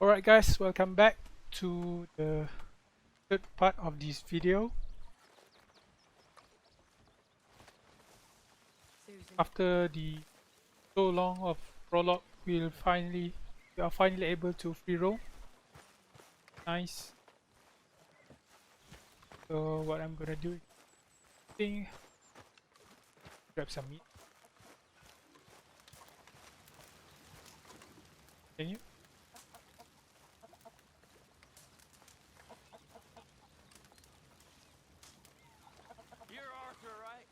Alright guys, welcome back to the third part of this video. After the so long of prologue, we are finally able to free roam. Nice. So what I'm gonna do is grab some meat. Can you? You're Arthur, right?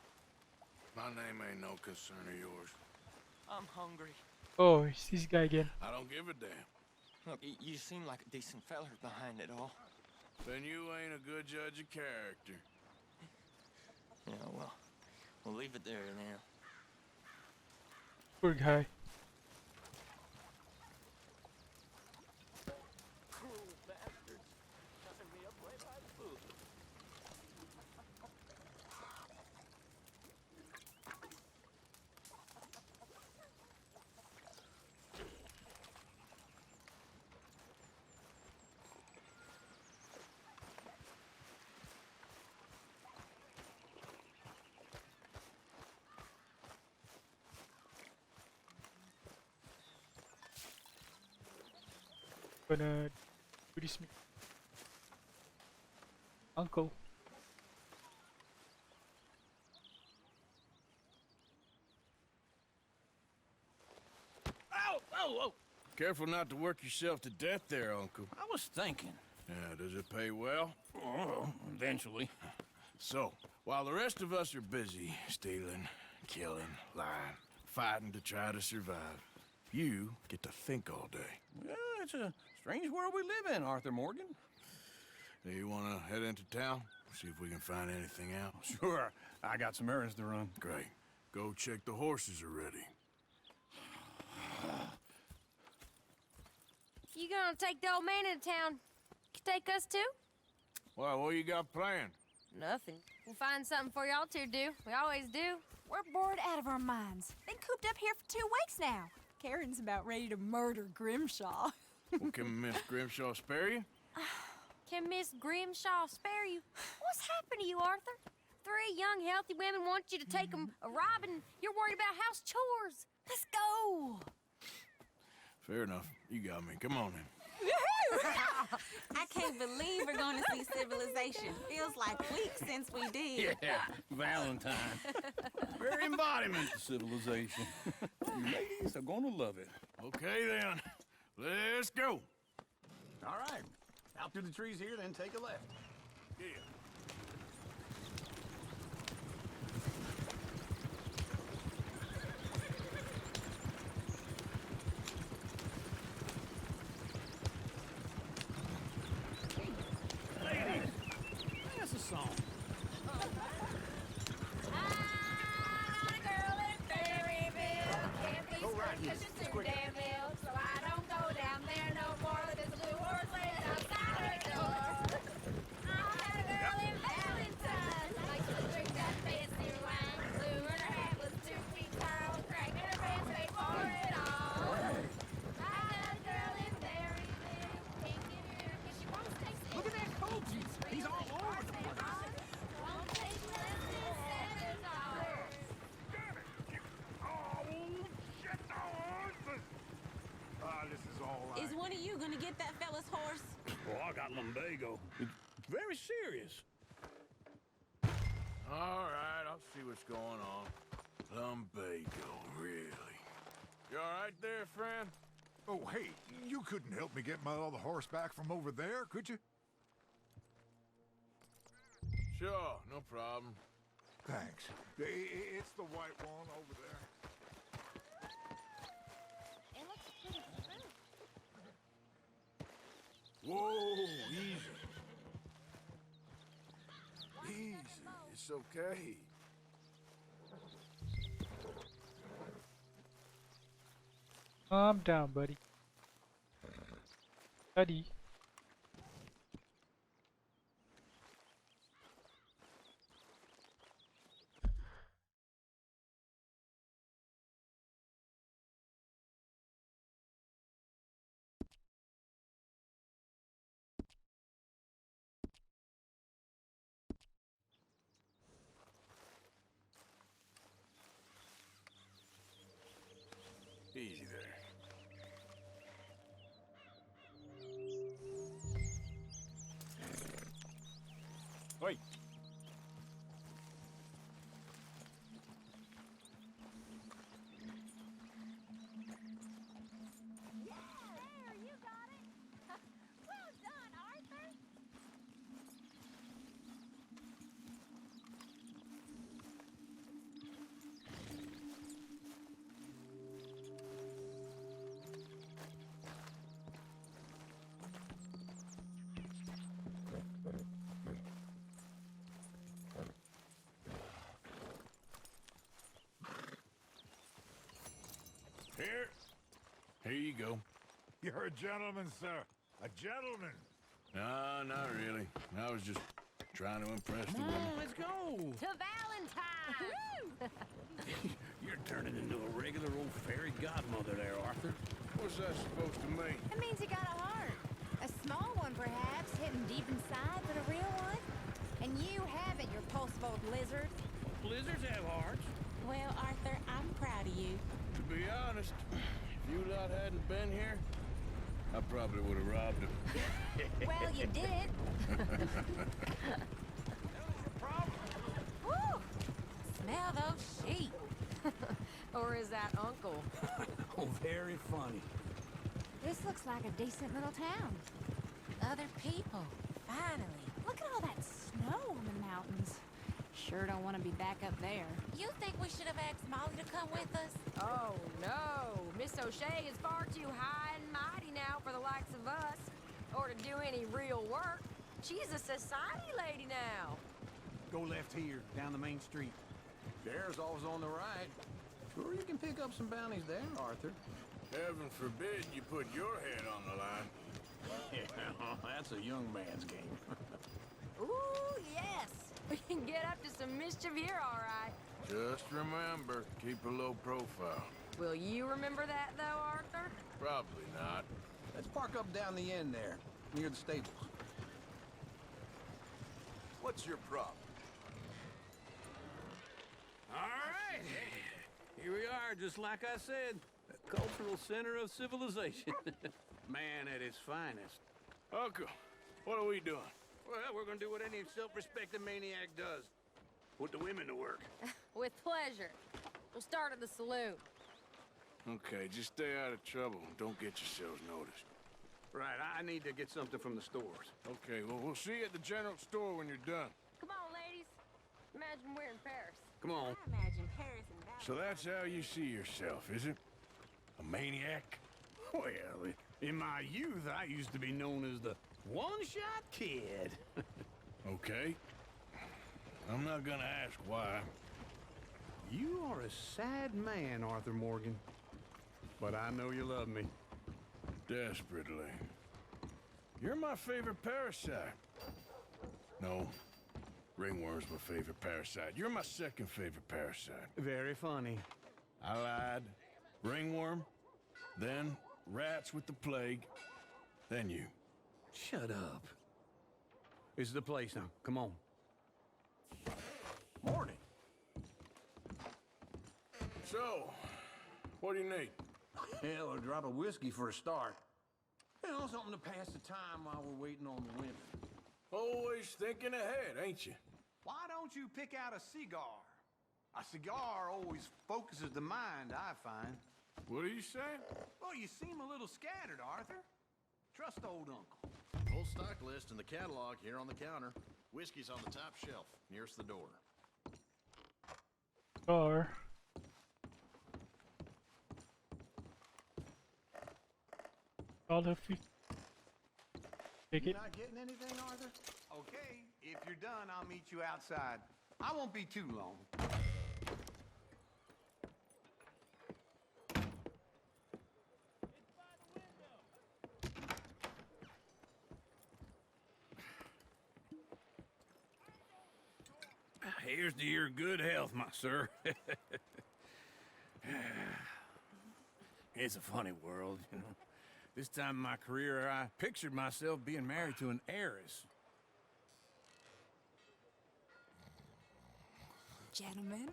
My name ain't no concern of yours. I'm hungry. Oh, it's this guy again. I don't give a damn. Look, you seem like a decent feller behind it all. Then you ain't a good judge of character. Yeah, well, we'll leave it there now. Poor guy. Cruel bastards. Shutting me up right by the food. Gonna do this meat. Uncle. Oh, oh, oh! Careful not to work yourself to death there, Uncle. I was thinking. Yeah, does it pay well? Oh, eventually. So, while the rest of us are busy stealing, killing, lying, fighting to try to survive, you get to think all day. Yeah, it's a strange world we live in, Arthur Morgan. Do you want to head into town? See if we can find anything out? Sure, I got some errands to run. Great. Go check the horses are ready. You gonna take the old man into town? Take us too? Well, what you got planned? Nothing. We'll find something for y'all to do. We always do. We're bored out of our minds. Been cooped up here for 2 weeks now. Karen's about ready to murder Grimshaw. Well, can Miss Grimshaw spare you? Can Miss Grimshaw spare you? What's happened to you, Arthur? 3 young, healthy women want you to take them a robbing. You're worried about house chores. Let's go. Fair enough. You got me. Come on then. I can't believe we're going to see civilization. Feels like weeks since we did. Yeah, Valentine. Very embodiment of civilization. You ladies are gonna love it. Okay then. Let's go. All right. Out through the trees here, then take a left. Yeah. Ladies, sing us a song. Go right here. So I don't go down there no more. There's a blue horse laying outside her door. I had a girl in Valentine. Like to drink that fancy wine. Blue and her hat was 2 feet tall. Crack in her pants, paid for it all. I had a girl in Maryville. Can't give her 'cause she won't stay still. Look at that coat. He's all over the place. Won't take less than $7. This is all right. Is one of you going to get that fella's horse? Oh, I got lumbago. It's very serious. All right, I'll see what's going on. Lumbago, really? You all right there, friend? Oh, hey, you couldn't help me get my other horse back from over there, could you? Sure, no problem. Thanks. It's the white one over there. It looks pretty smooth. Whoa, easy. Easy, it's okay. Calm down, buddy. Buddy. you go. You're a gentleman, sir. A gentleman. No, not really. I was just trying to impress the Come women. on, let's go. To Valentine! You're turning into a regular old fairy godmother there, Arthur. What's that supposed to mean? It means you got a heart. A small one, perhaps, hidden deep inside, but a real one. And you haven't, you repulsive old lizard. Blizzards have hearts. Well, Arthur, I'm proud of you. To be honest, if you lot hadn't been here, I probably would have robbed him. Well, you did. Woo! Smell those sheep. Or is that Uncle? Oh, very funny. This looks like a decent little town. Other people. Finally. Look at all that snow on the mountains. Sure don't want to be back up there. You think we should have asked Molly to come with us? Oh, no. Miss O'Shea is far too high and mighty now for the likes of us. Or to do any real work. She's a society lady now. Go left here, down the main street. There's always on the right. Sure, you can pick up some bounties there, Arthur. Heaven forbid you put your head on the line. Yeah, that's a young man's game. Ooh, yes. We can get up to some mischief here, all right. Just remember, keep a low profile. Will you remember that, though, Arthur? Probably not. Let's park up down the end there, near the stables. What's your problem? All right. Here we are, just like I said. A cultural center of civilization. Man at his finest. Uncle, what are we doing? Well, we're gonna do what any self-respecting maniac does. Put the women to work. With pleasure. We'll start at the saloon. Okay, just stay out of trouble and don't get yourselves noticed. Right, I need to get something from the stores. Okay, well, we'll see you at the general store when you're done. Come on, ladies. Imagine we're in Paris. Come on. I imagine Paris and Valentine. So that's how you see yourself, is it? A maniac? Well, in my youth, I used to be known as the one-shot kid. Okay. I'm not gonna ask why. You are a sad man, Arthur Morgan. But I know you love me. Desperately. You're my favorite parasite. No. Ringworm's my favorite parasite. You're my second favorite parasite. Very funny. I lied. Ringworm, then rats with the plague, then you. Shut up. This is the place now. Come on. Morning. So, what do you need? Hell, a drop of whiskey for a start. You know, something to pass the time while we're waiting on the women. Always thinking ahead, ain't you? Why don't you pick out a cigar? A cigar always focuses the mind, I find. What are you saying? Well, you seem a little scattered, Arthur. Trust old Uncle. Full stock list in the catalog here on the counter. Whiskey's on the top shelf, nearest the door. Or all of you take You it. not getting anything, Arthur? Okay, if you're done, I'll meet you outside. I won't be too long. Here's to your good health, my sir. It's a funny world, you know. This time in my career, I pictured myself being married to an heiress. Gentlemen,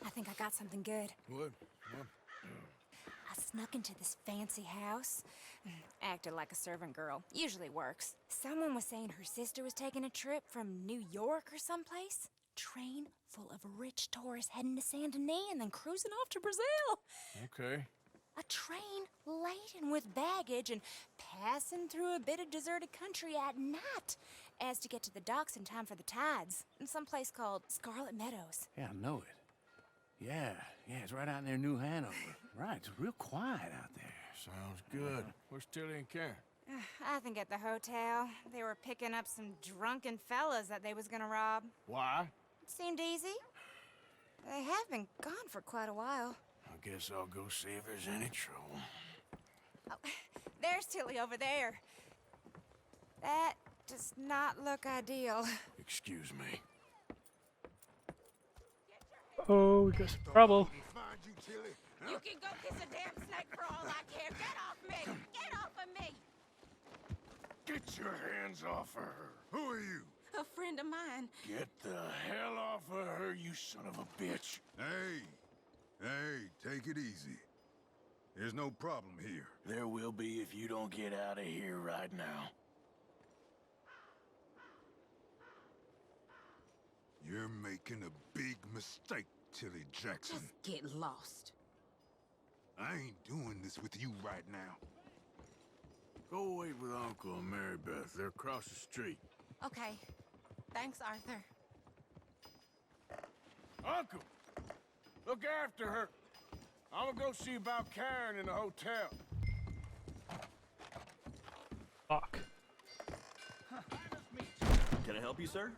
I think I got something good. What? I snuck into this fancy house, acted like a servant girl. Usually works. Someone was saying her sister was taking a trip from New York or someplace. Train full of rich tourists heading to Saint Denis and then cruising off to Brazil. Okay. A train laden with baggage and passing through a bit of deserted country at night as to get to the docks in time for the tides in some place called Scarlet Meadows. Yeah, I know it. Yeah, it's right out near New Hanover. Right, it's real quiet out there. Sounds good. Where's Tilly and Karen? I think at the hotel. They were picking up some drunken fellas that they was gonna rob. Why? It seemed easy. They have been gone for quite a while. I guess I'll go see if there's any trouble. There's Tilly over there. That does not look ideal. Excuse me. Oh, we got some trouble. Find you, Tilly. You can go kiss a damn snake for all I care. Get off me! Get off of me! Get your hands off of her. Who are you? A friend of mine. Get the hell off of her, you son of a bitch. Hey, take it easy. There's no problem here. There will be if you don't get out of here right now. You're making a big mistake, Tilly Jackson. Just get lost. I ain't doing this with you right now. Go wait with Uncle and Mary Beth. They're across the street. Okay. Thanks, Arthur. Uncle! Look after her. I'm gonna go see about Karen in the hotel. Fuck. Can I help you, sir?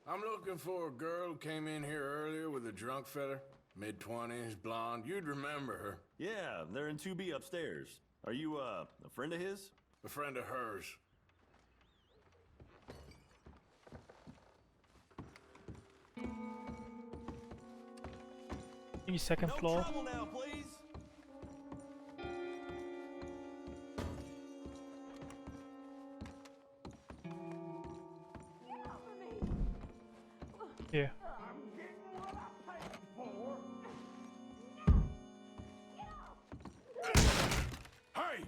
I'm looking for a girl who came in here earlier with a drunk fella. Mid-20s, blonde. You'd remember her. Yeah, they're in 2B upstairs. Are you, a friend of his? A friend of hers. Give me second No floor. trouble now, please. Yeah. Hey!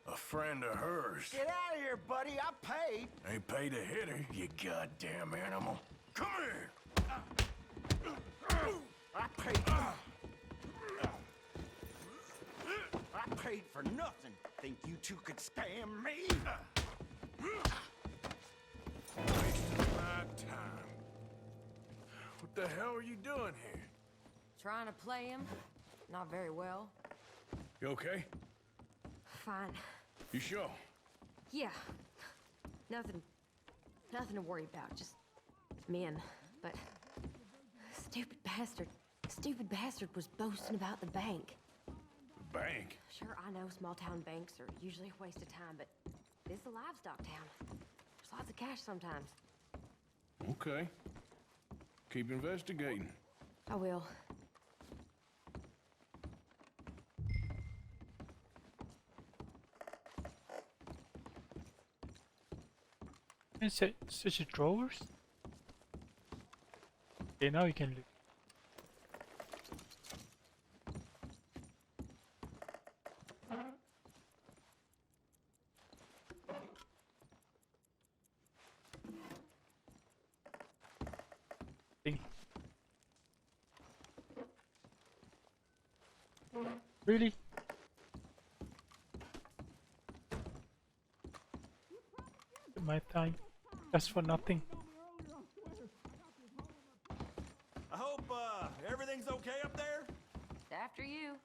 A friend of hers. Get out of here, buddy. I paid. Ain't paid to hit her, you goddamn animal. Come here! I paid. I paid for nothing. Think you two could scam me? Wasting my time. What the hell are you doing here? Trying to play him. Not very well. You okay? Fine. You sure? Yeah. Nothing to worry about. Just men. But stupid bastard was boasting about the bank. The bank? Sure, I know small town banks are usually a waste of time, but this is a livestock town. There's lots of cash sometimes. Okay. Keep investigating. I will. And such a drawers. Okay, now you can look. Thing. Really? My time, just for nothing. I hope, everything's okay up there? After you.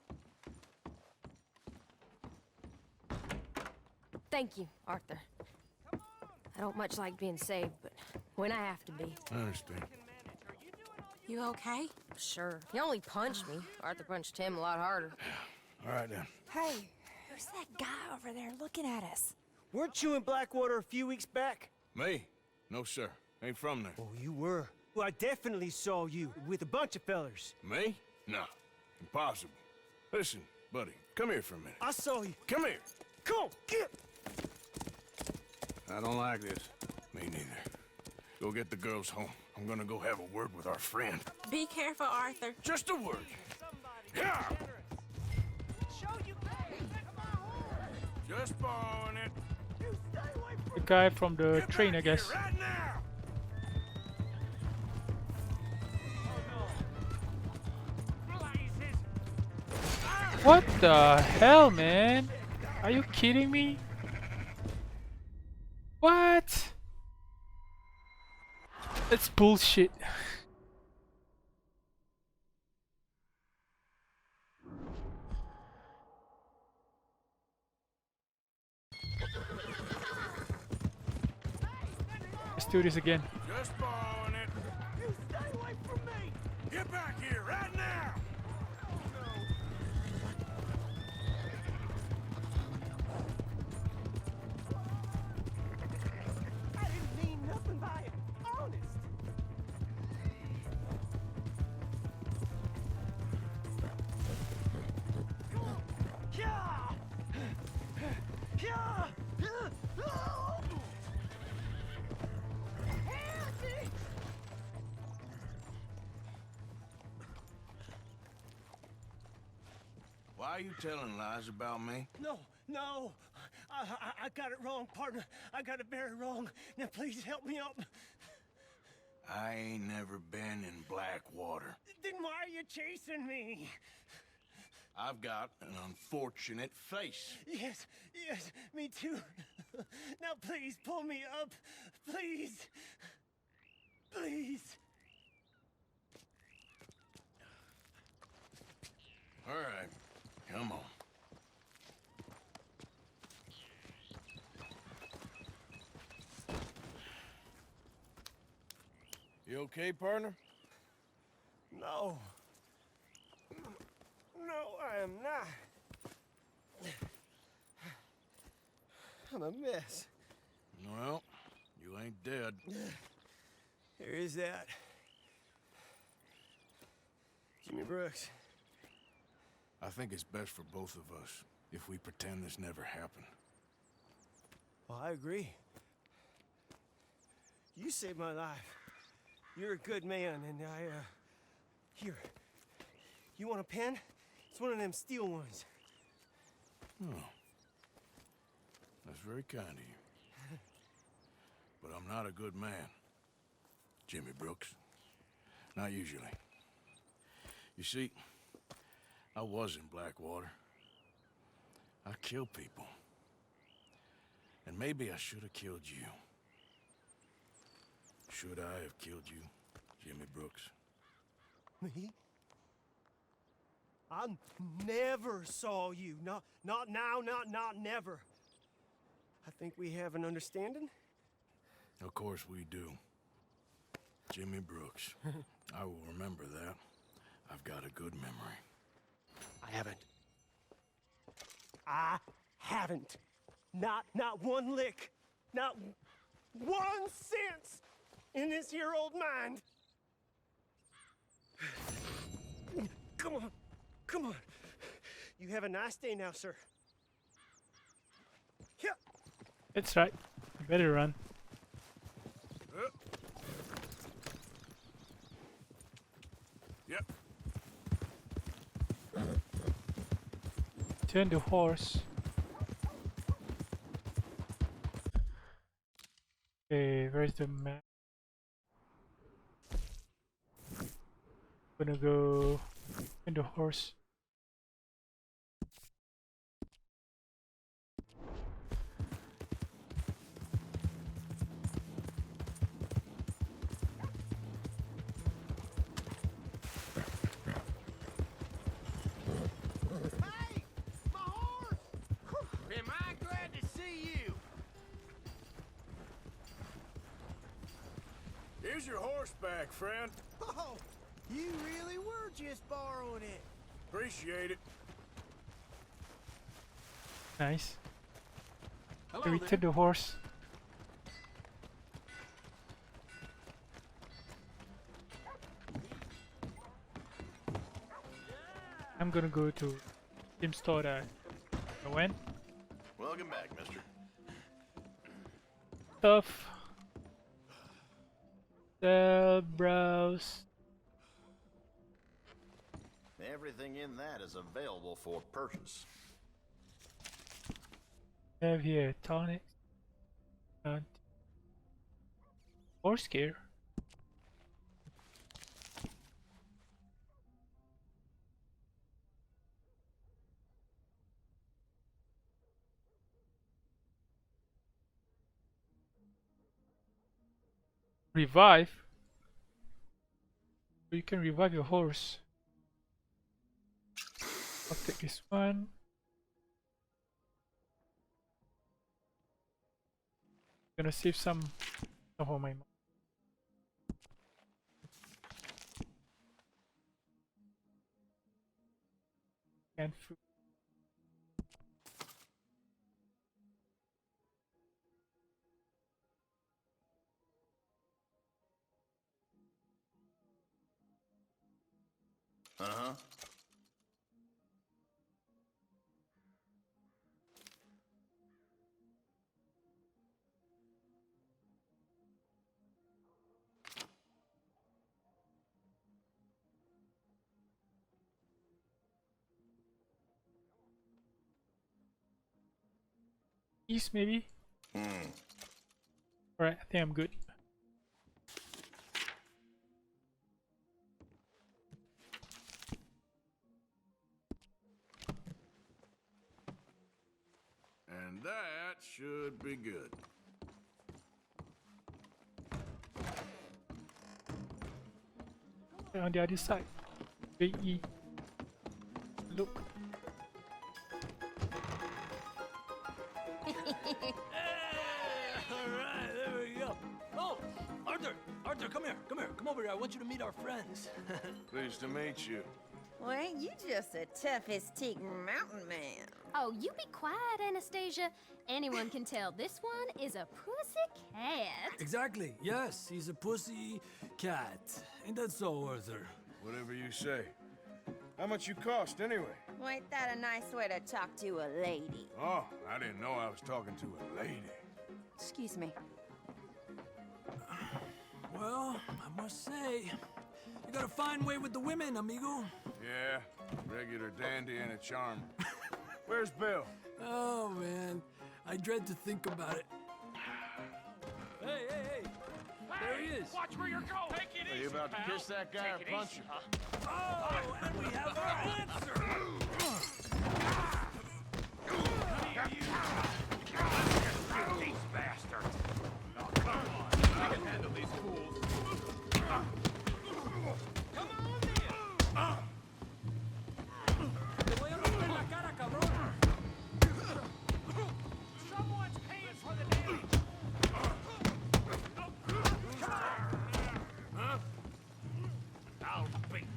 Thank you, Arthur. I don't much like being saved, but when I have to be. I understand. You okay? Sure. He only punched me. Arthur punched him a lot harder. All right, then. Hey, who's that guy over there looking at us? Weren't you in Blackwater a few weeks back? Me? No, sir. Ain't from there. Oh, you were. Well, I definitely saw you with a bunch of fellers. Me? No. Impossible. Listen, buddy, come here for a minute. I saw you. Come here. Come on, get! I don't like this. Me neither. Go get the girls home. I'm gonna go have a word with our friend. Be careful, Arthur. Just a word. Yeah! Just borrowing it. The guy from the train, I guess. Right now! What the hell, man? Are you kidding me? What? That's bullshit. Let's do this again. Just borrowing it. You stay away from me! Get back here right now! Why are you telling lies about me? No, no. I got it wrong, partner. I got it very wrong. Now, please help me up. I ain't never been in Blackwater. Then why are you chasing me? I've got an unfortunate face. Yes, yes, me too. Now, please, pull me up. Please. Please. All right, come on. You okay, partner? No. No, I am not. I'm a mess. Well, you ain't dead. There is that. Jimmy Brooks. I think it's best for both of us if we pretend this never happened. Well, I agree. You saved my life. You're a good man, and here. You want a pen? It's one of them steel ones. Oh. That's very kind of you. But I'm not a good man, Jimmy Brooks. Not usually. You see, I was in Blackwater. I killed people. And maybe I should have killed you. Should I have killed you, Jimmy Brooks? Me? I never saw you. Not now, not never. I think we have an understanding. Of course we do. Jimmy Brooks. I will remember that. I've got a good memory. I haven't. Not one lick. Not 1 cent in this here old mind. Come on. Come on. You have a nice day now, sir. Yeah. It's right. You better run. Yep. Turn the horse. Okay, where's the map? Gonna go in the horse. Hey! My horse! Am I glad to see you? Here's your horse back, friend. Oh, you really were just borrowing it. Appreciate it. Nice. Hello Return there. the horse. I'm gonna go to Tim store that I went. Welcome back, mister. Stuff. Sell, browse. Everything in that is available for purchase. Have here tonic. Horse gear. Revive. You can revive your horse. I'll take this one. Gonna save some of my money. And food. Uh-huh. East maybe? Alright, I think I'm good. And that should be good. On the other side. VE. Look. Alright, there we go. Oh, Arthur! Arthur, come here, come here. Come over here. I want you to meet our friends. Pleased to meet you. Well, ain't you just the toughest teak mountain man? Oh, you be quiet, Anastasia. Anyone can tell this one is a pussy cat. Exactly. Yes, he's a pussy cat. Ain't that so, Arthur? Whatever you say. How much you cost, anyway? Well, ain't that a nice way to talk to a lady? Oh, I didn't know I was talking to a lady. Excuse me. Well, I must say, you got a fine way with the women, amigo. Yeah, regular dandy and a charm. Where's Bill? Oh, man. I dread to think about it. Hey, hey, hey! There he is! Watch where you're going! Take it easy, Are you about to kiss that guy or punch him? Oh, and we have our answer! These bastards! Oh, come on! I can handle these fools. Come on, man! Te voy a romper la cara, cabrón! Someone's paying for the damage! I'll beat.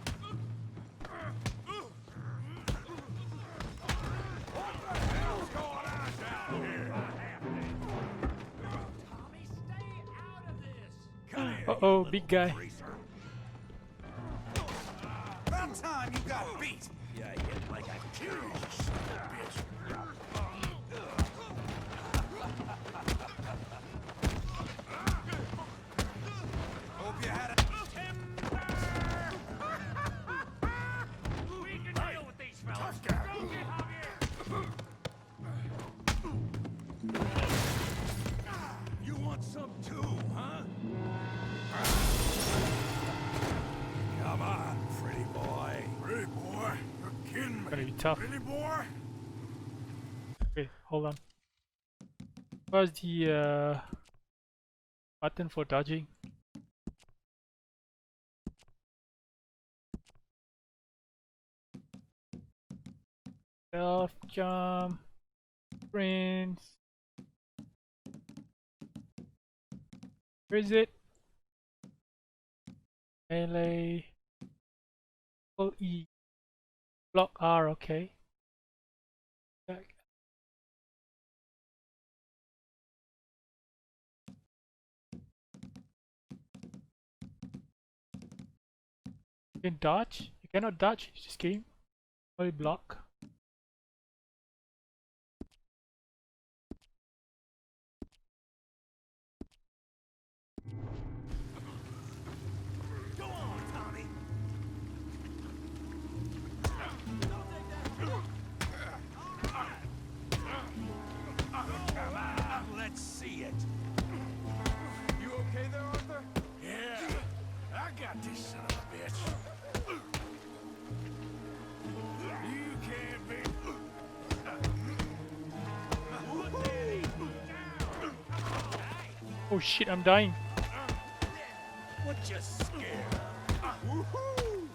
What the hell's going on down here? Tommy, stay out of this! Come here, Uh-oh, big guy. About time you got beat. Yeah, I hit like I killed you, son of a bitch. Hope you had a... We can deal with these fellas. Tough guy. Go get Javier. You want some too, huh? Come on, pretty boy. Pretty boy? You're kidding me. Gotta be tough. Pretty boy? Okay, hold on. Where's the button for dodging? Self jump, sprints. Where is it? Melee. Pull E. Block R. Okay. Back. You can dodge. You cannot dodge in this game. Only block. Go on, Tommy! Come on, let's see it. You okay there, Arthur? Yeah, I got this son of a bitch. You can't be... Oh shit, I'm dying. What you scared of? Woohoo!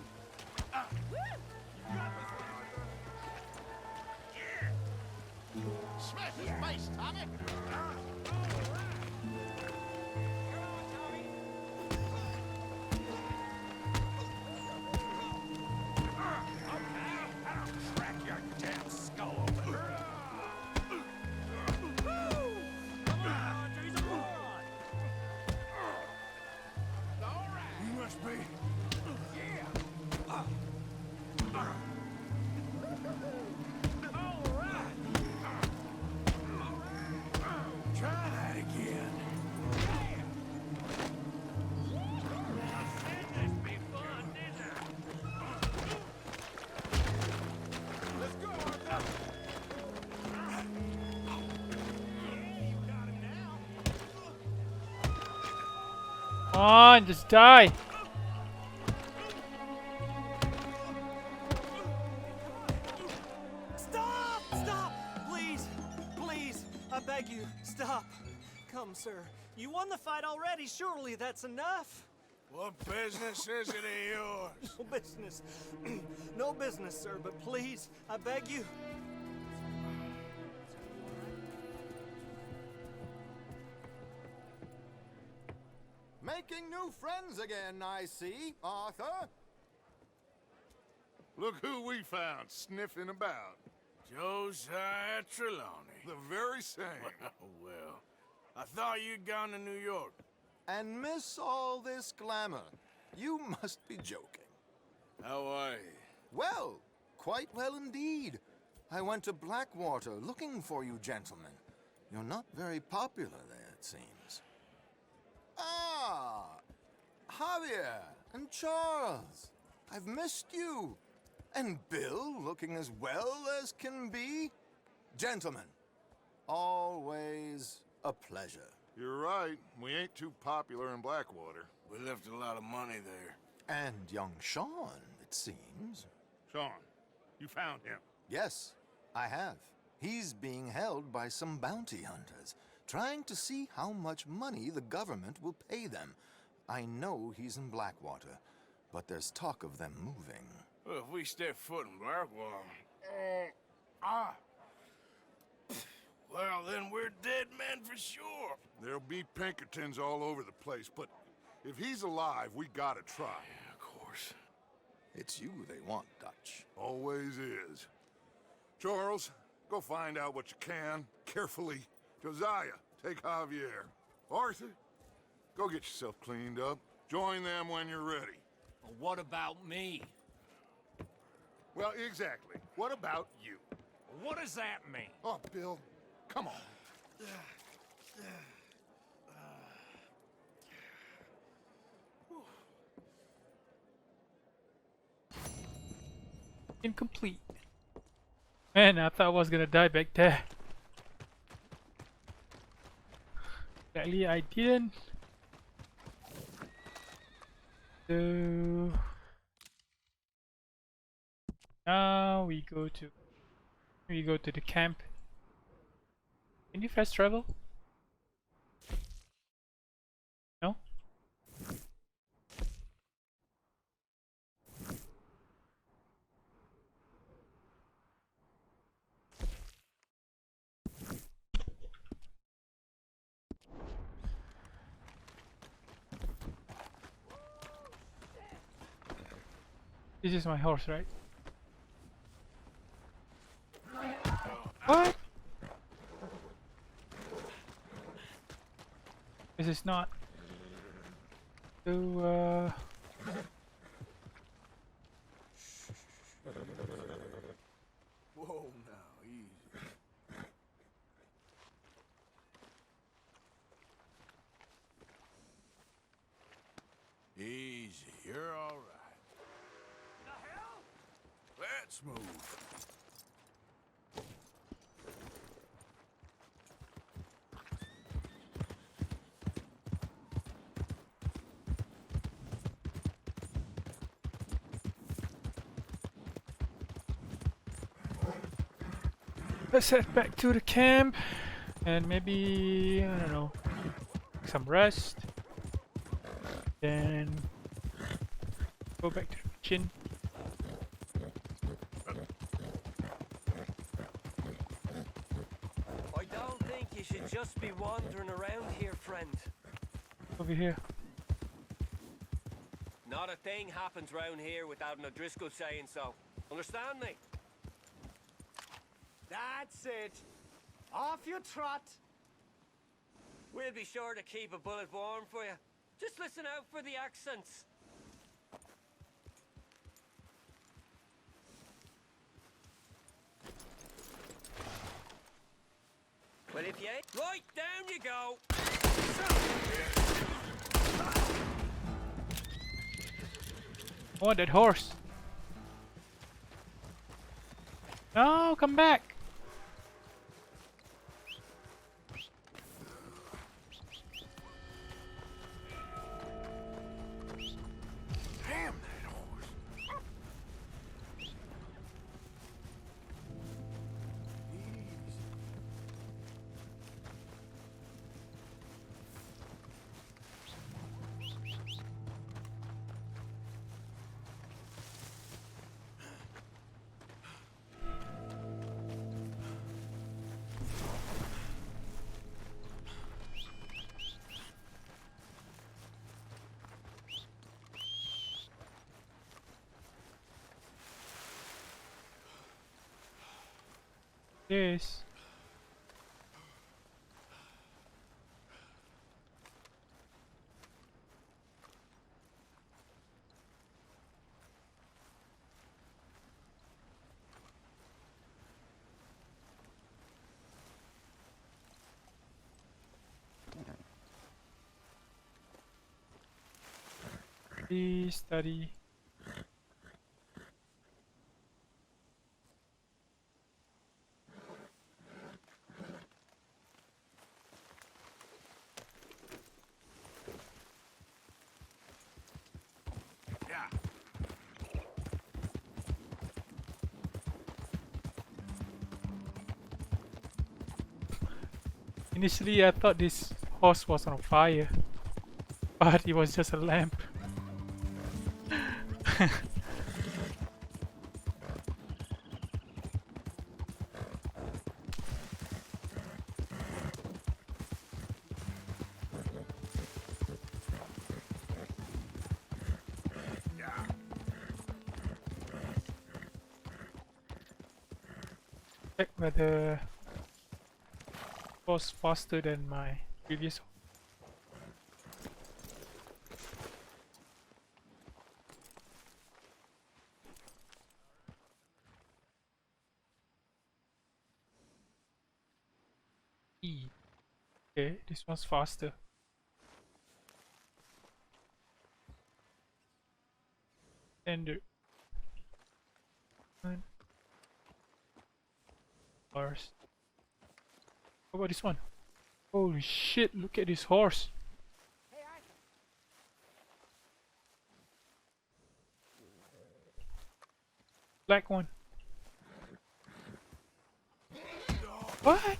Smash his face, Tommy! Crack your damn skull open. You must be... Try that again. Come on, just die. Stop! Stop! Please! Please! I beg you, stop. Come, sir. You won the fight already. Surely that's enough. What business is it of yours? No business. No business, sir, but please, I beg you. Making new friends again, I see, Arthur. Look who we found sniffing about. Josiah Trelawney. The very same. Well, I thought you'd gone to New York. And miss all this glamour. You must be joking. How are you? Well, quite well indeed. I went to Blackwater looking for you gentlemen. You're not very popular there, it seems. Ah, Javier and Charles. I've missed you. And Bill looking as well as can be. Gentlemen, always a pleasure. You're right. We ain't too popular in Blackwater. We left a lot of money there. And young Sean, it seems. Sean, you found him. Yes, I have. He's being held by some bounty hunters, trying to see how much money the government will pay them. I know he's in Blackwater, but there's talk of them moving. Well, if we step foot in Blackwater... Well, then we're dead men for sure. There'll be Pinkertons all over the place, but if he's alive, we gotta try. Yeah, of course. It's you they want, Dutch. Always is. Charles, go find out what you can, carefully. Josiah, take Javier. Arthur, go get yourself cleaned up. Join them when you're ready. But what about me? Well, exactly. What about you? What does that mean? Oh, Bill, come on. Incomplete. Man, I thought I was gonna die back there. Luckily I didn't. So now we go to the camp. Can you fast travel? No? This is my horse, right? What? This is not. So, Whoa, now, easy. Easy, you're all right. The hell? Let's move. let's head back to the camp and maybe, I don't know, some rest. Then go back to the kitchen. I don't think you should just be wandering around here, friend. Over here. Not a thing happens round here without an O'Driscoll saying so. Understand me? That's it. Off you trot. We'll be sure to keep a bullet warm for you. Just listen out for the accents. Well, if you ain't... Right, down you go. Oh, that horse. No, come back. Yes. Please study. Yeah. Initially, I thought this horse was on fire, but it was just a lamp. Check whether it was faster than my previous. E. Okay, this one's faster. Standard. Horse. How about this one? Holy shit, look at this horse. Black one. What?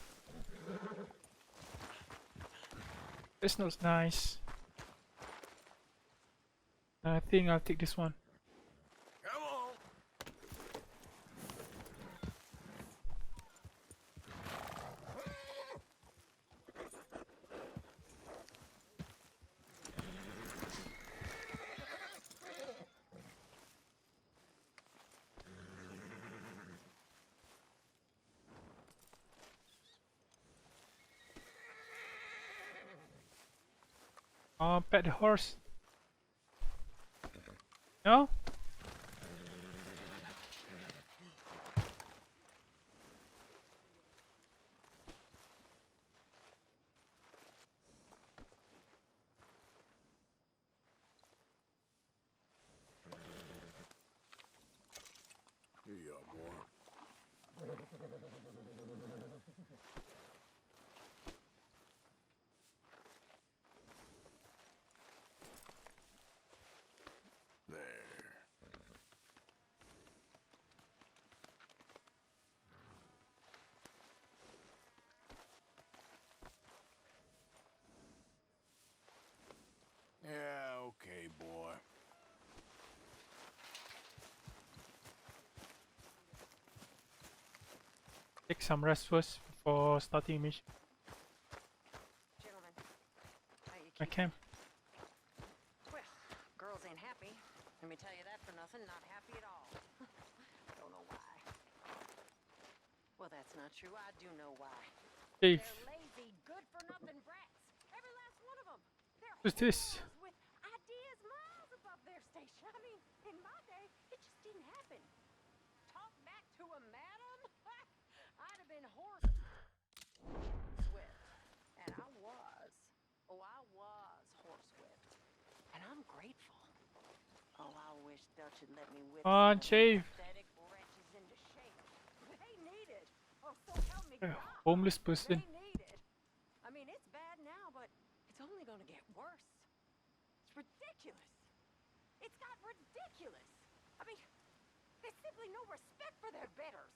This smells nice. I think I'll take this one. Come on. Pet the horse. No? Here you are, boy. There. Yeah, okay, boy. Take some rest first before starting mission. Gentlemen, how you I can. Well, girls ain't happy. Let me tell you that for nothing. Not happy at all. Don't know why. Well, that's not true. I do know why. Chief. They're lazy, good-for-nothing brats. Every last one of them. They're Who's this? whores with ideas miles above their station. I mean, in my day, it just didn't happen. Talk back to a madam? I'd have been horse whipped. And I was. Oh, I was horse whipped. And I'm grateful. Oh, I wish Dutch had let me whip Come on, some of these Chief. pathetic wretches into shape. They need it. Oh, so help me A God. homeless person. They need it. I mean, it's bad now, but it's only going to get worse. It's ridiculous. It's got ridiculous. I mean, there's simply no respect for their betters.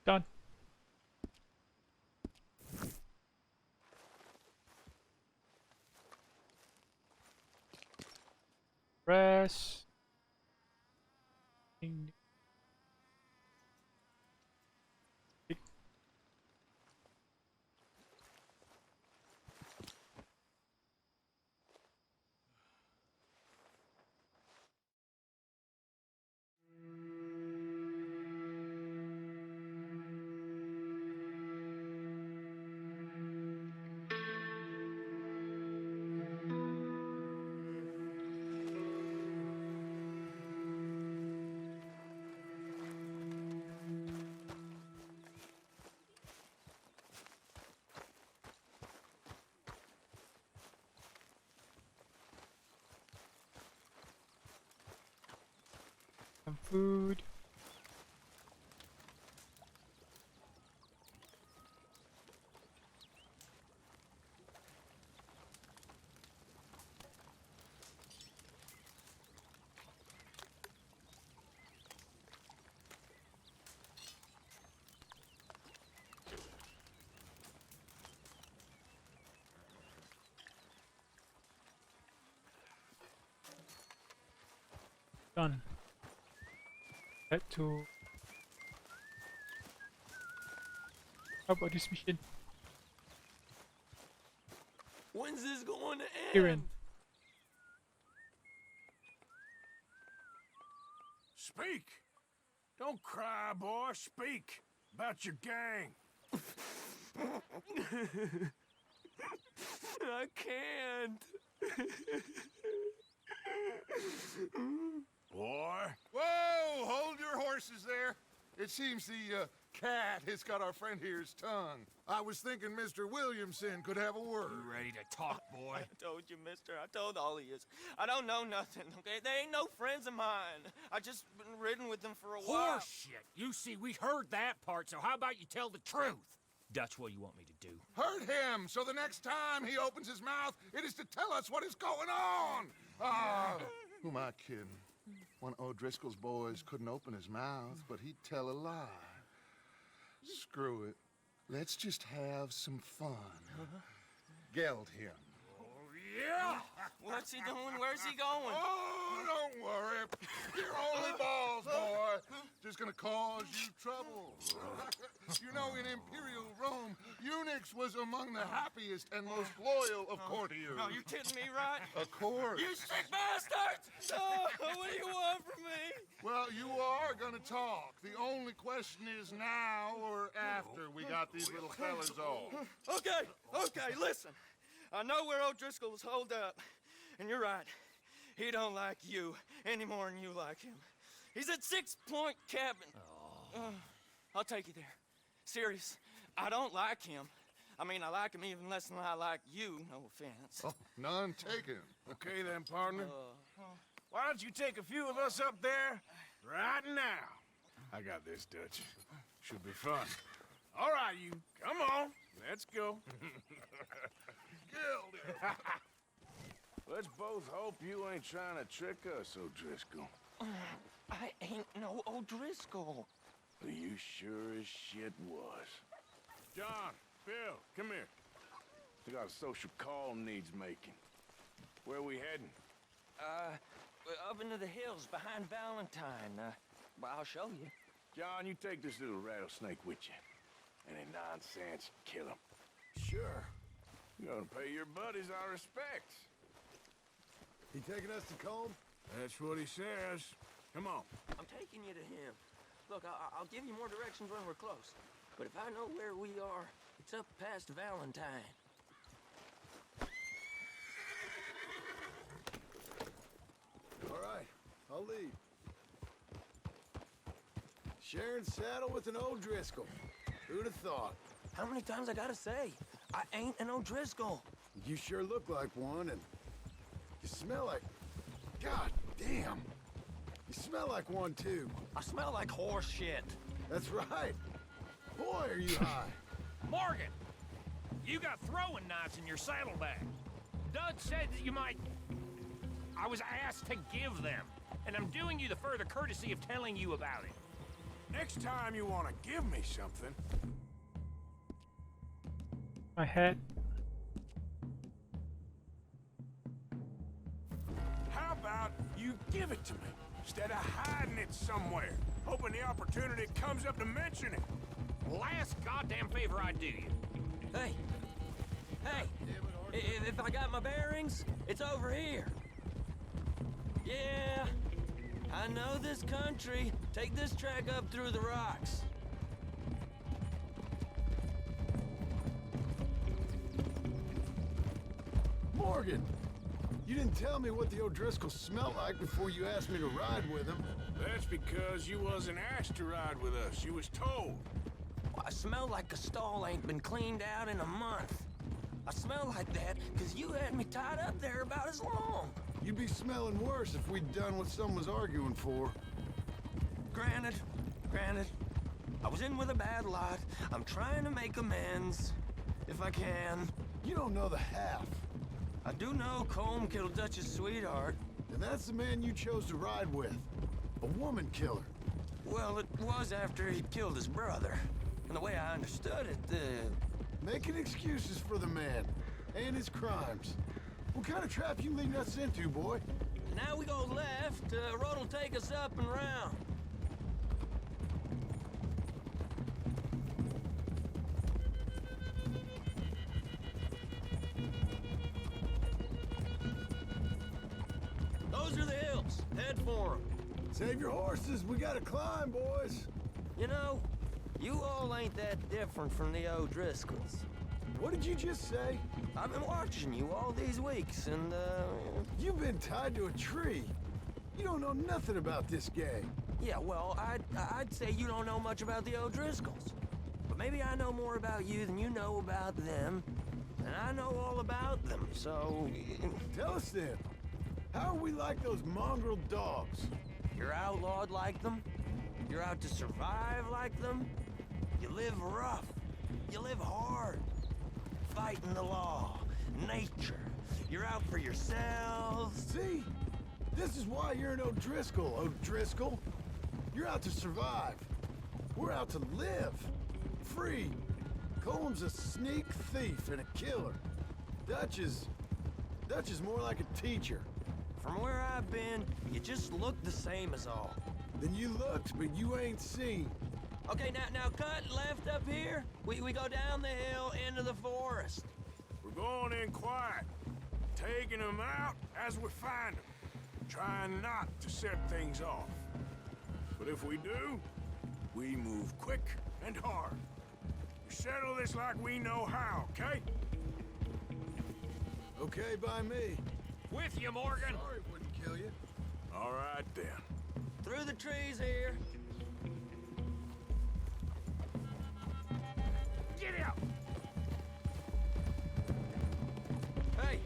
Done. Press. Some food. Done. Head to. How about this mission? When's this going to end? Kieran. Speak! Don't cry, boy. Speak about your gang. I can't. Boy. Whoa! Hold your horses there. It seems the cat has got our friend here's tongue. I was thinking Mr. Williamson could have a word. You ready to talk, boy? I told you, mister. I told all of you. I don't know nothing, okay? They ain't no friends of mine. I just been riding with them for a while. Horseshit! You see, we heard that part, so how about you tell the truth? That's what you want me to do. Hurt him, so the next time he opens his mouth, it is to tell us what is going on. Ah, who am I kidding? One of O'Driscoll's boys couldn't open his mouth, but he'd tell a lie. Screw it. Let's just have some fun. Geld him. Yeah! What's he doing? Where's he going? Oh, don't worry. You're only balls, boy. Just gonna cause you trouble. You know, in Imperial Rome, eunuchs was among the happiest and most loyal of courtiers. No, you kidding me, right? Of course. You sick bastards! Oh, what do you want from me? Well, you are gonna talk. The only question is now or after we got these little fellas off. Okay, listen. I know where O'Driscoll is holed up, and you're right. He don't like you any more than you like him. He's at 6 Point Cabin. I'll take you there. Serious, I don't like him. I mean, I like him even less than I like you, no offense. Oh, none taken. Okay then, partner. Why don't you take a few of us up there right now? I got this, Dutch. Should be fun. All right, you. Come on. Let's go. Let's both hope you ain't trying to trick us, O'Driscoll. I ain't no O'Driscoll. You sure as shit was. John, Bill, come here. We got a social call needs making. Where are we heading? Up into the hills behind Valentine. Well, I'll show you. John, you take this little rattlesnake with you. Any nonsense, kill him. Sure. You're gonna pay your buddies our respects. He taking us to Combe? That's what he says. Come on. I'm taking you to him. Look, I'll give you more directions when we're close. But if I know where we are, it's up past Valentine. All right, I'll lead. Sharing saddle with an O'Driscoll. Who'd have thought? How many times I gotta say? I ain't an O'Driscoll. You sure look like one, and you smell like... God damn. You smell like one, too. I smell like horse shit. That's right. Boy, are you high. Morgan! You got throwing knives in your saddlebag. Dud said that you might... I was asked to give them, and I'm doing you the further courtesy of telling you about it. Next time you want to give me something... My head. How about about you give it to me, instead of hiding it somewhere, hoping the opportunity comes up to mention it. Last goddamn favor I do you. Hey! Hey! If I got my bearings, it's over here. Yeah, I know this country. Take this track up through the rocks. Morgan! You didn't tell me what the O'Driscolls smelled like before you asked me to ride with them. That's because you wasn't asked to ride with us. You was told. I smell like a stall ain't been cleaned out in a month. I smell like that because you had me tied up there about as long. You'd be smelling worse if we'd done what someone was arguing for. Granted. I was in with a bad lot. I'm trying to make amends, if I can. You don't know the half. I do know Colm killed Dutch's sweetheart. And that's the man you chose to ride with. A woman killer. Well, it was after he'd killed his brother. And the way I understood it, Making excuses for the man. And his crimes. What kind of trap you leading us into, boy? Now we go left. Road will take us up and round. Those are the hills. Head for them. Save your horses. We gotta climb, boys. You know, you all ain't that different from the O'Driscolls. What did you just say? I've been watching you all these weeks, and, You've been tied to a tree. You don't know nothing about this gang. Yeah, well, I'd say you don't know much about the O'Driscolls. But maybe I know more about you than you know about them. And I know all about them, so... Tell us then. How are we like those mongrel dogs? You're outlawed like them. You're out to survive like them. You live rough. You live hard. Fighting the law. Nature. You're out for yourselves. See? This is why you're an O'Driscoll, O'Driscoll. You're out to survive. We're out to live. Free. Colm's a sneak thief and a killer. Dutch is more like a teacher. From where I've been, you just look the same as all. Then you looked, but you ain't seen. Okay, now cut left up here. We go down the hill into the forest. We're going in quiet, taking them out as we find them, trying not to set things off. But if we do, we move quick and hard. We settle this like we know how, okay? Okay by me. With you, Morgan. Sorry it wouldn't kill you. All right, then. Through the trees here. Get out! Hey,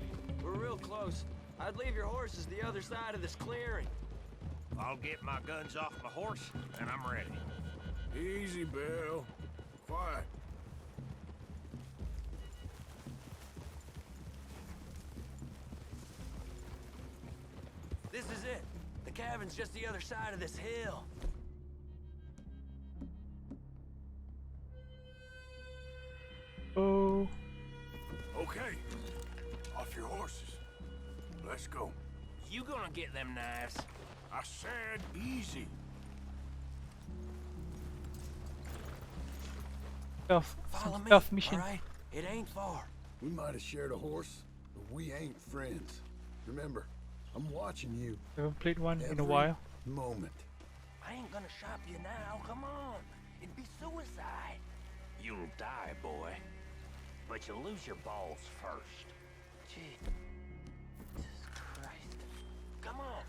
we're real close. I'd leave your horses the other side of this clearing. I'll get my guns off my horse, and I'm ready. Easy, Bill. Quiet. This is it. The cabin's just the other side of this hill. Oh. Okay. Off your horses. Let's go. You gonna get them knives? I said easy. Follow me, Self mission. all right? It ain't far. We might have shared a horse, but we ain't friends. Remember, I'm watching you. Haven't played one in a every while. moment. I ain't gonna shop you now, come on. It'd be suicide. You'll die, boy. But you'll lose your balls first. Jesus Christ. Come on.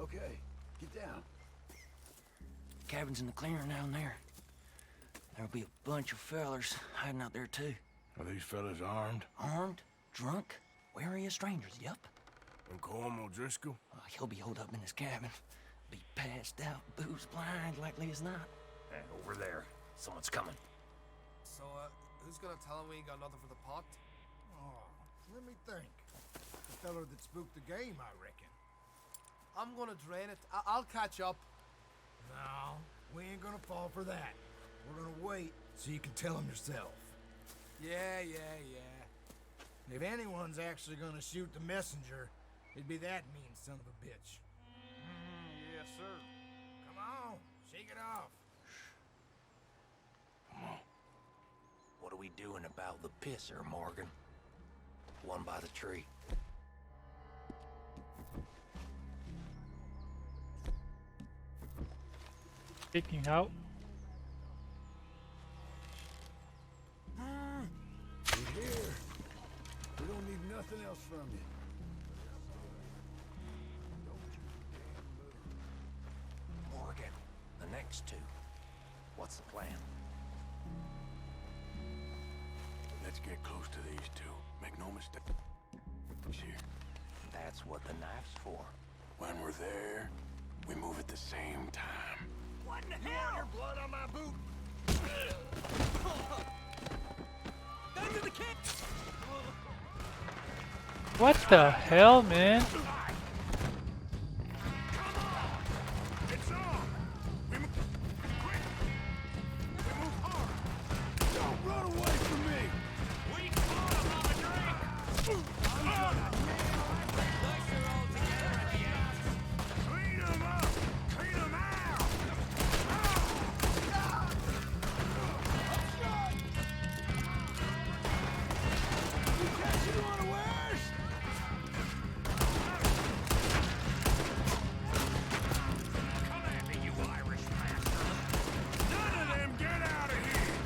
Okay, get down. Cabin's in the clearing down there. There'll be a bunch of fellers hiding out there, too. Are these fellas armed? Armed, drunk, wary of strangers, yup. And Colm O'Driscoll? He'll be holed up in his cabin. Be passed out, booze blind, likely as not. Over there. Someone's coming. So, who's gonna tell him we ain't got nothing for the pot? Oh, let me think. The feller that spooked the game, I reckon. I'm gonna drain it. I'll catch up. No, we ain't gonna fall for that. We're gonna wait so you can tell him yourself. Yeah. If anyone's actually gonna shoot the messenger, it'd be that mean son of a bitch. Yes, sir. Come on, shake it off. What are we doing about the pisser, Morgan? One by the tree. Taking out. You're here. We don't need nothing else from you. Morgan, the next two. What's the plan? Let's get close to these two. Make no mistake. Here. That's what the knife's for. When we're there, we move at the same time. What in the hell? Your blood on my boot. Gun to the kid. What the hell, man? It's on! We move quick! We move hard! Don't run away from me! We caught him on the drink! Nicer all together at the end. Clean them up! Clean them out! You catch it unawares? Come at me, you Irish bastard! None of them get out of here!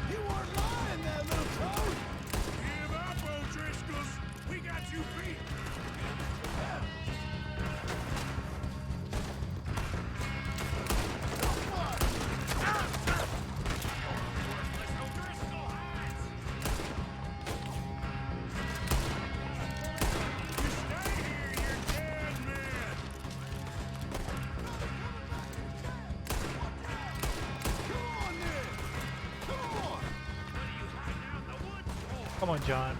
You weren't lying, that little toad! Give up, O'Driscolls! We got you beat! You stay here, you're dead men! Come on, then! Come on! Come on, John.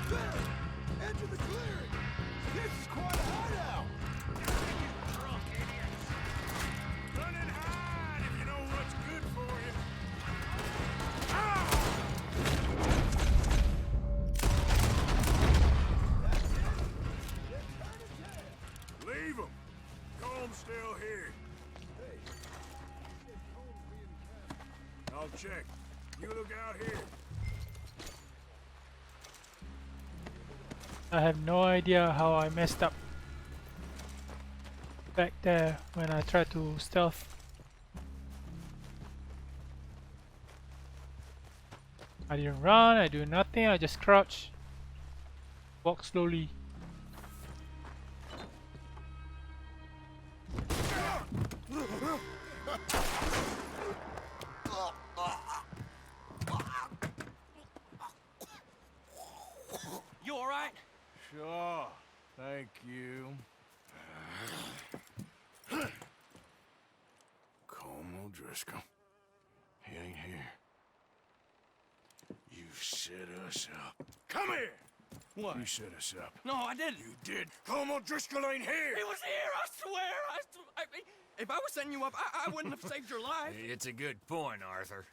There! Enter the clearing! This is quite a hideout! Drunk idiots! Run and hide if you know what's good for you! Leave him! Comb's still here. I'll check. You look out here. I have no idea how I messed up back there when I tried to stealth. I didn't run, I do nothing, I just crouch. Walk slowly. You all right? Sure. Thank you. Colm O'Driscoll. He ain't here. You set us up. Come here! What? You set us up. No, I didn't. You did. Colm O'Driscoll ain't here! He was here, I swear. If I was setting you up, I wouldn't have saved your life. It's a good point, Arthur.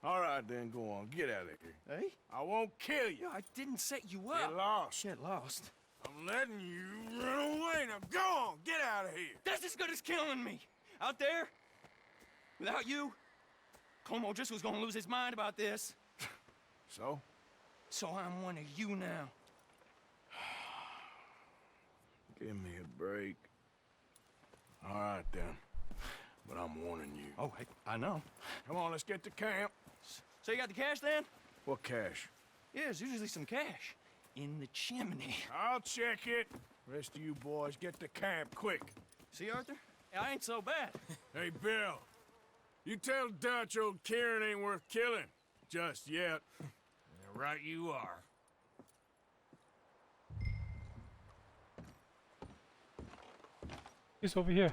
All right, then, go on. Get out of here. Hey? I won't kill you. I didn't set you up. Get lost. Get lost. I'm letting you run away. Now go on. Get out of here. That's as good as killing me. Out there, without you, Colm O'Driscoll's gonna lose his mind about this. So? So I'm one of you now. Give me a break. All right, then. But I'm warning you. Oh, I know. Come on, let's get to camp. So you got the cash then? What cash? Yeah, there's usually some cash in the chimney. I'll check it. Rest of you boys, get to camp quick. See, Arthur? I ain't so bad. Hey, Bill. You tell Dutch old Kieran ain't worth killing. Just yet. Right you are. He's over here.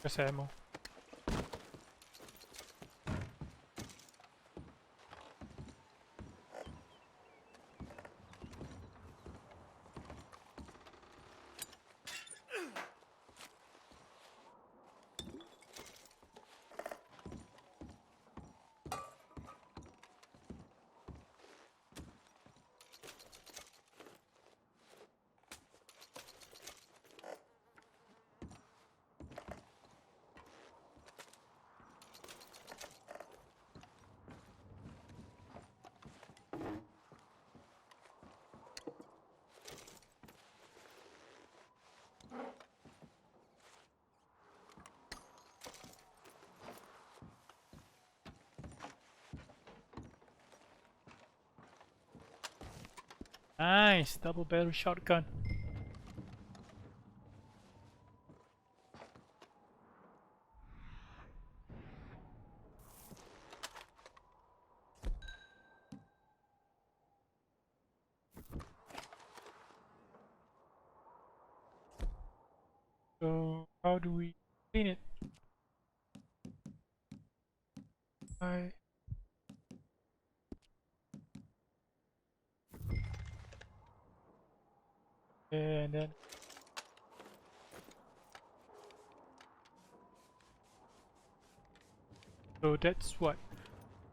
There's ammo. Nice, double barrel shotgun. So how do we clean it? And then so that's what,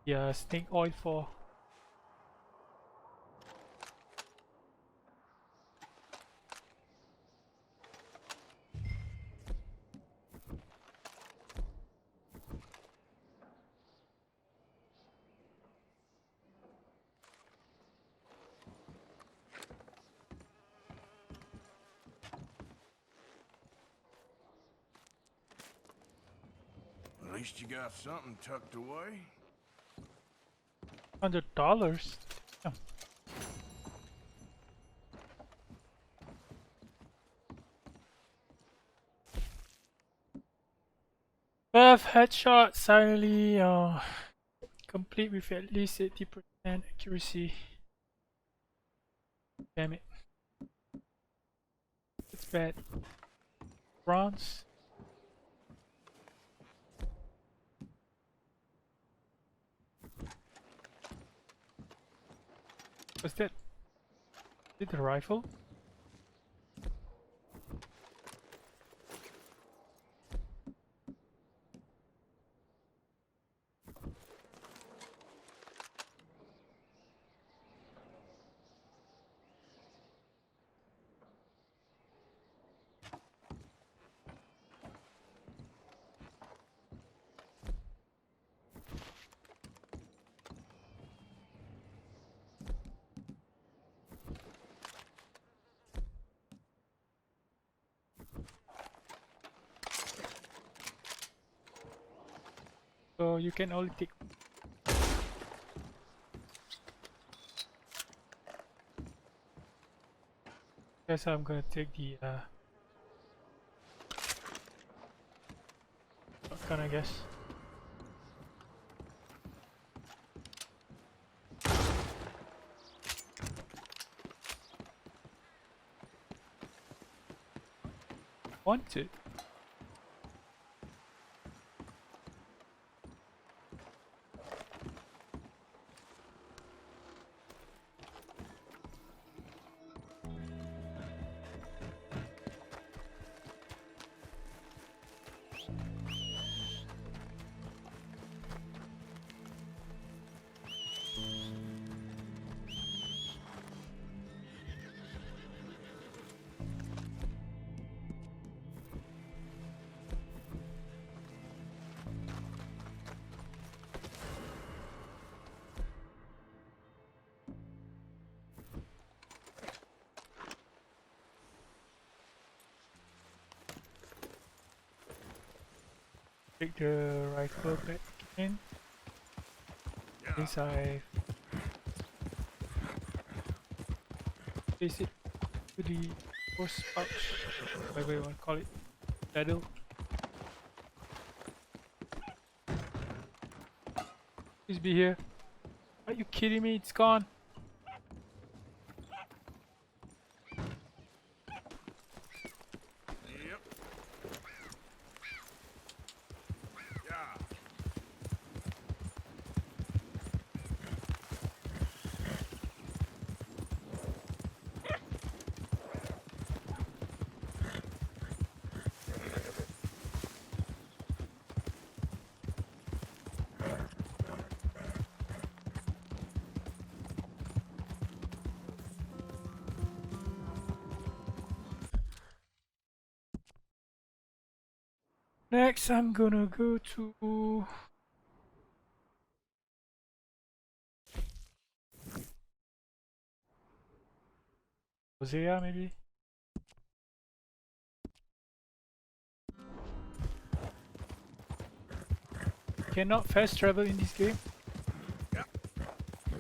yeah, snake oil for. At least you got something tucked away. $100. Yeah. Buff headshot silently complete with at least 80% accuracy. Damn it. It's bad. Bronze. What's that? Is it a rifle? So you can only take. Guess I'm gonna take the shotgun, I guess. Want it? Take the rifle back in. Since I place it to the horse pouch, whatever you want to call it, saddle. Please be here. Are you kidding me? It's gone. Next, I'm gonna go to Hosea, maybe. Cannot fast travel in this game.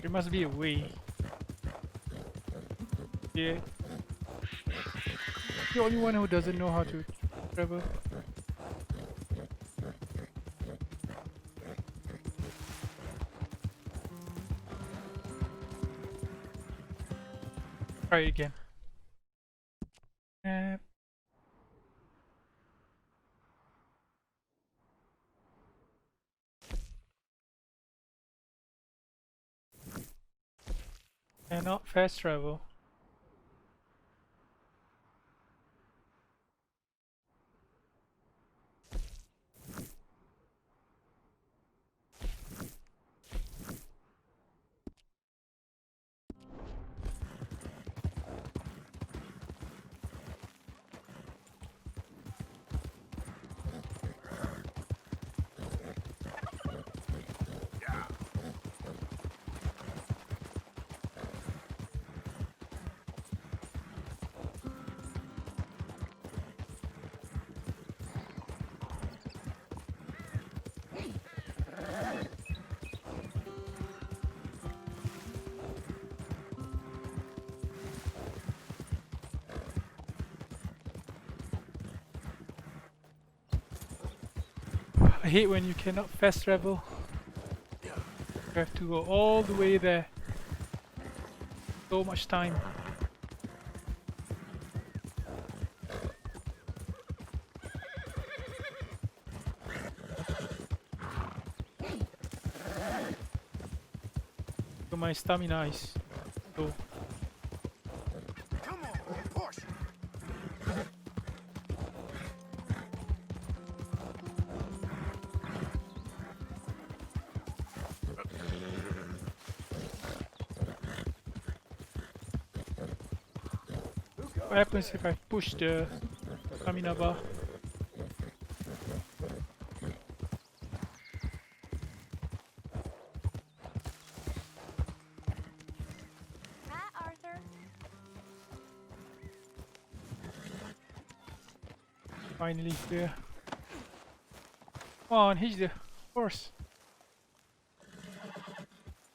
There must be a way. Yeah. The only one who doesn't know how to travel. Try it again. Cannot fast travel. I hate when you cannot fast travel. You have to go all the way there. So much time. So my stamina is low. Come on, push. What happens if I push the stamina bar? Hi, Arthur. Finally here. Come on, he's the horse.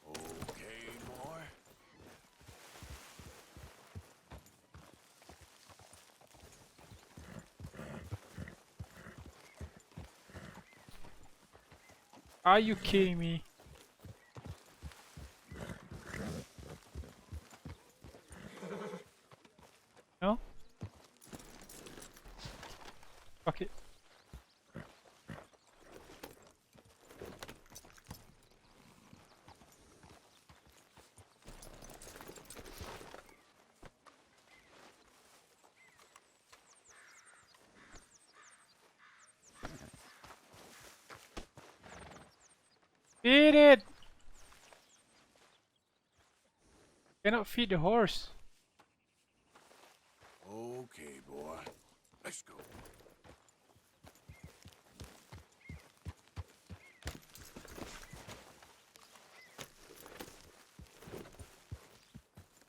Okay, boy. Are you kidding me? No? Fuck it. Feed it! Cannot feed the horse. Okay, boy. Let's go.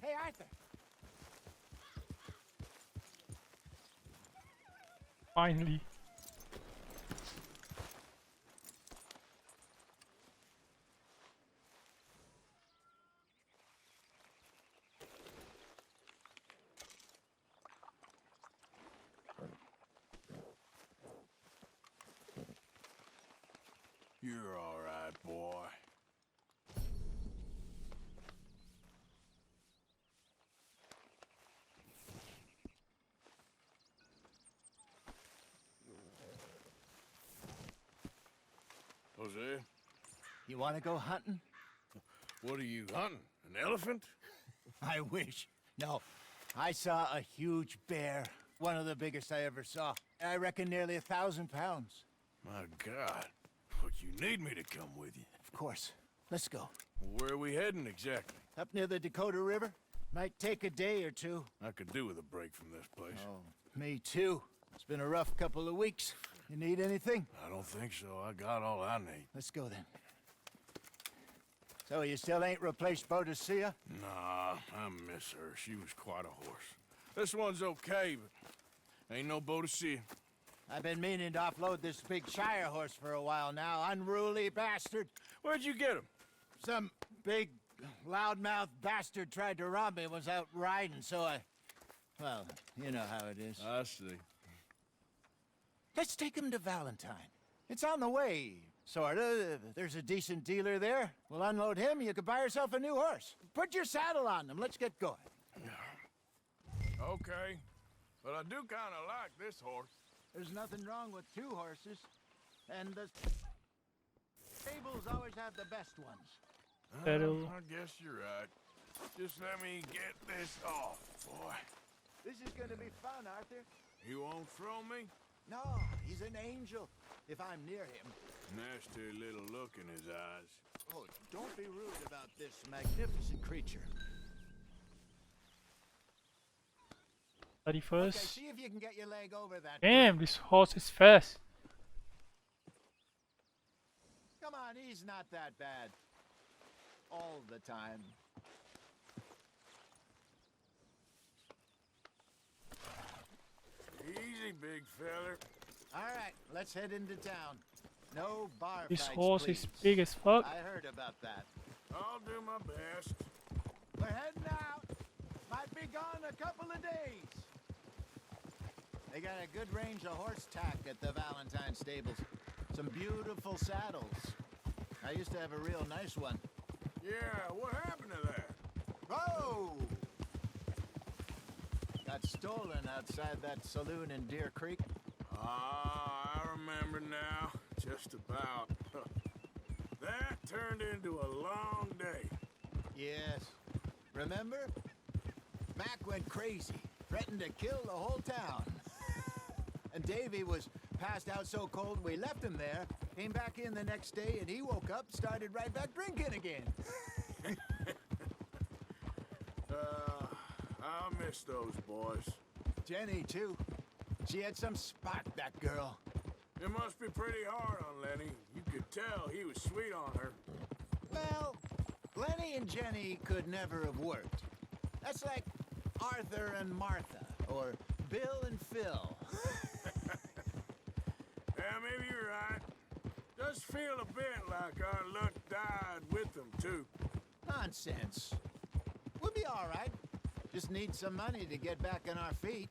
Hey, Arthur. Finally. You're all right, boy. Jose, You want to go hunting? what are you hunting? An elephant? I wish. No. I saw a huge bear. One of the biggest I ever saw. I reckon nearly 1,000 pounds. My God. Look, you need me to come with you. Of course. Let's go. Where are we heading exactly? Up near the Dakota River. Might take a day or two. I could do with a break from this place. Oh, me too. It's been a rough couple of weeks. You need anything? I don't think so. I got all I need. Let's go then. So you still ain't replaced Boadicea? Nah, I miss her. She was quite a horse. This one's okay, but ain't no Boadicea. I've been meaning to offload this big Shire horse for a while now. Unruly bastard. Where'd you get him? Some big loudmouth bastard tried to rob me was out riding, so I... Well, you know how it is. I see. Let's take him to Valentine. It's on the way, sorta. There's a decent dealer there. We'll unload him, you could buy yourself a new horse. Put your saddle on him, let's get going. Okay, but I do kind of like this horse. There's nothing wrong with two horses, and the stables always have the best ones. Saddle. I guess you're right. Just let me get this off, boy. This is gonna be fun, Arthur. He won't throw me? No, he's an angel, if I'm near him. Nasty little look in his eyes. Oh, don't be rude about this magnificent creature. 31st. Okay, see if you can get your leg over that. Damn, this horse is fast. Come on, he's not that bad. All the time. Easy, big feller. All right, let's head into town. No bar This fights, horse please. is big as fuck. I heard about that. I'll do my best. We're heading out. Might be gone a couple of days. They got a good range of horse tack at the Valentine stables. Some beautiful saddles. I used to have a real nice one. Yeah, what happened to that? Whoa! Got stolen outside that saloon in Deer Creek. Ah, I remember now. Just about. That turned into a long day. Yes. Remember? Mac went crazy, threatened to kill the whole town. And Davy was passed out so cold we left him there, came back in the next day, and he woke up, started right back drinking again. I'll miss those boys. Jenny, too. She had some spot, that girl. It must be pretty hard on Lenny. You could tell he was sweet on her. Well, Lenny and Jenny could never have worked. That's like Arthur and Martha, or Bill and Phil. Yeah, maybe you're right. Does feel a bit like our luck died with them, too. Nonsense. We'll be all right. Just need some money to get back on our feet.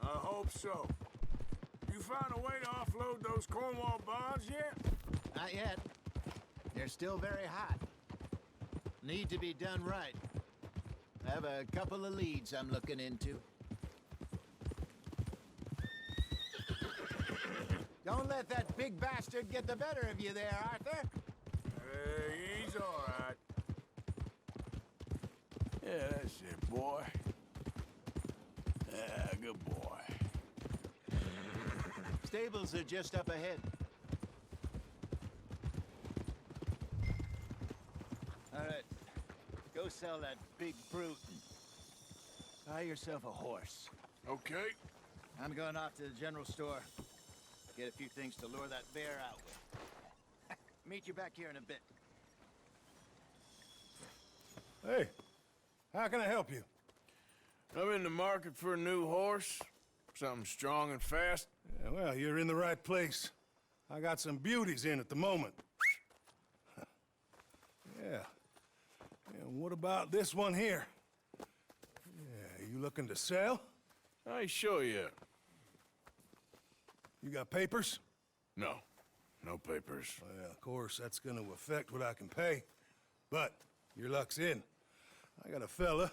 I hope so. You found a way to offload those Cornwall bonds yet? Not yet. They're still very hot. Need to be done right. I have a couple of leads I'm looking into. Don't let that big bastard get the better of you there, Arthur. He's all right. Yeah, that's it, boy. Yeah, good boy. Stables are just up ahead. All right. Go sell that big brute and buy yourself a horse. Okay. I'm going off to the general store. Get a few things to lure that bear out with. Meet you back here in a bit. Hey, how can I help you? I'm in the market for a new horse. Something strong and fast. Yeah, well, you're in the right place. I got some beauties in at the moment. Yeah. And what about this one here? Yeah, you looking to sell? I ain't sure yet. You got papers? No. No papers. Well, of course, that's gonna affect what I can pay. But your luck's in. I got a fella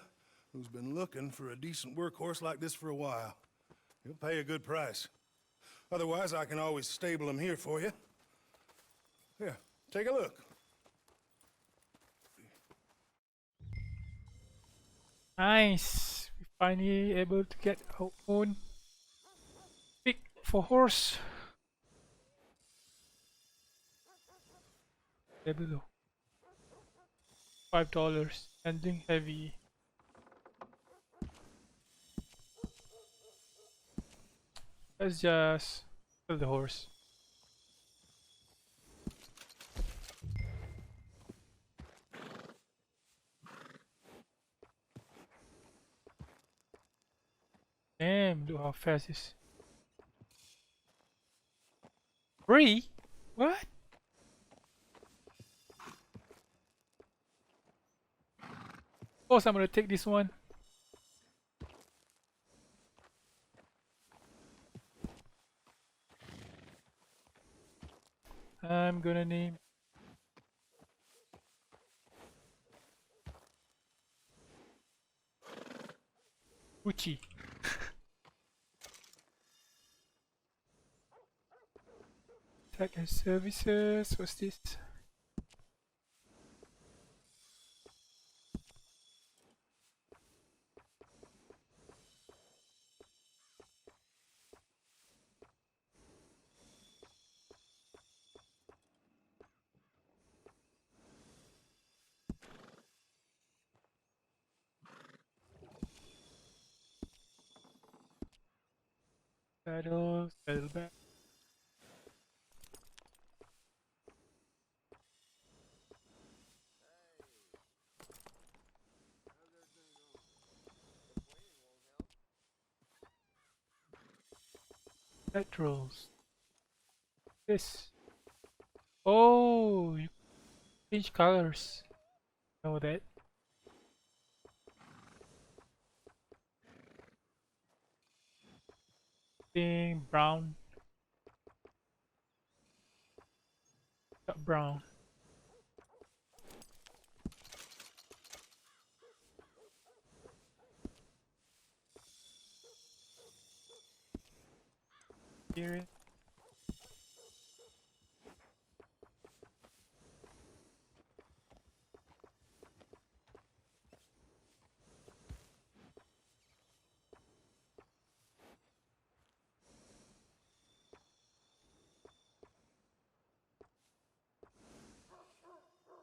who's been looking for a decent workhorse like this for a while. He'll pay a good price. Otherwise, I can always stable him here for you. Here, take a look. Nice. We finally able to get our own pick for horse. There below. $5. Handling heavy. Let's just kill the horse. Damn, look how fast this. Free? What? course, I'm gonna take this one. I'm gonna name Uchi. Tech and services. What's this? Saddle, saddleback. Petrols. This. Oh, you change colors. Know that. Pink, brown. Brown. Here.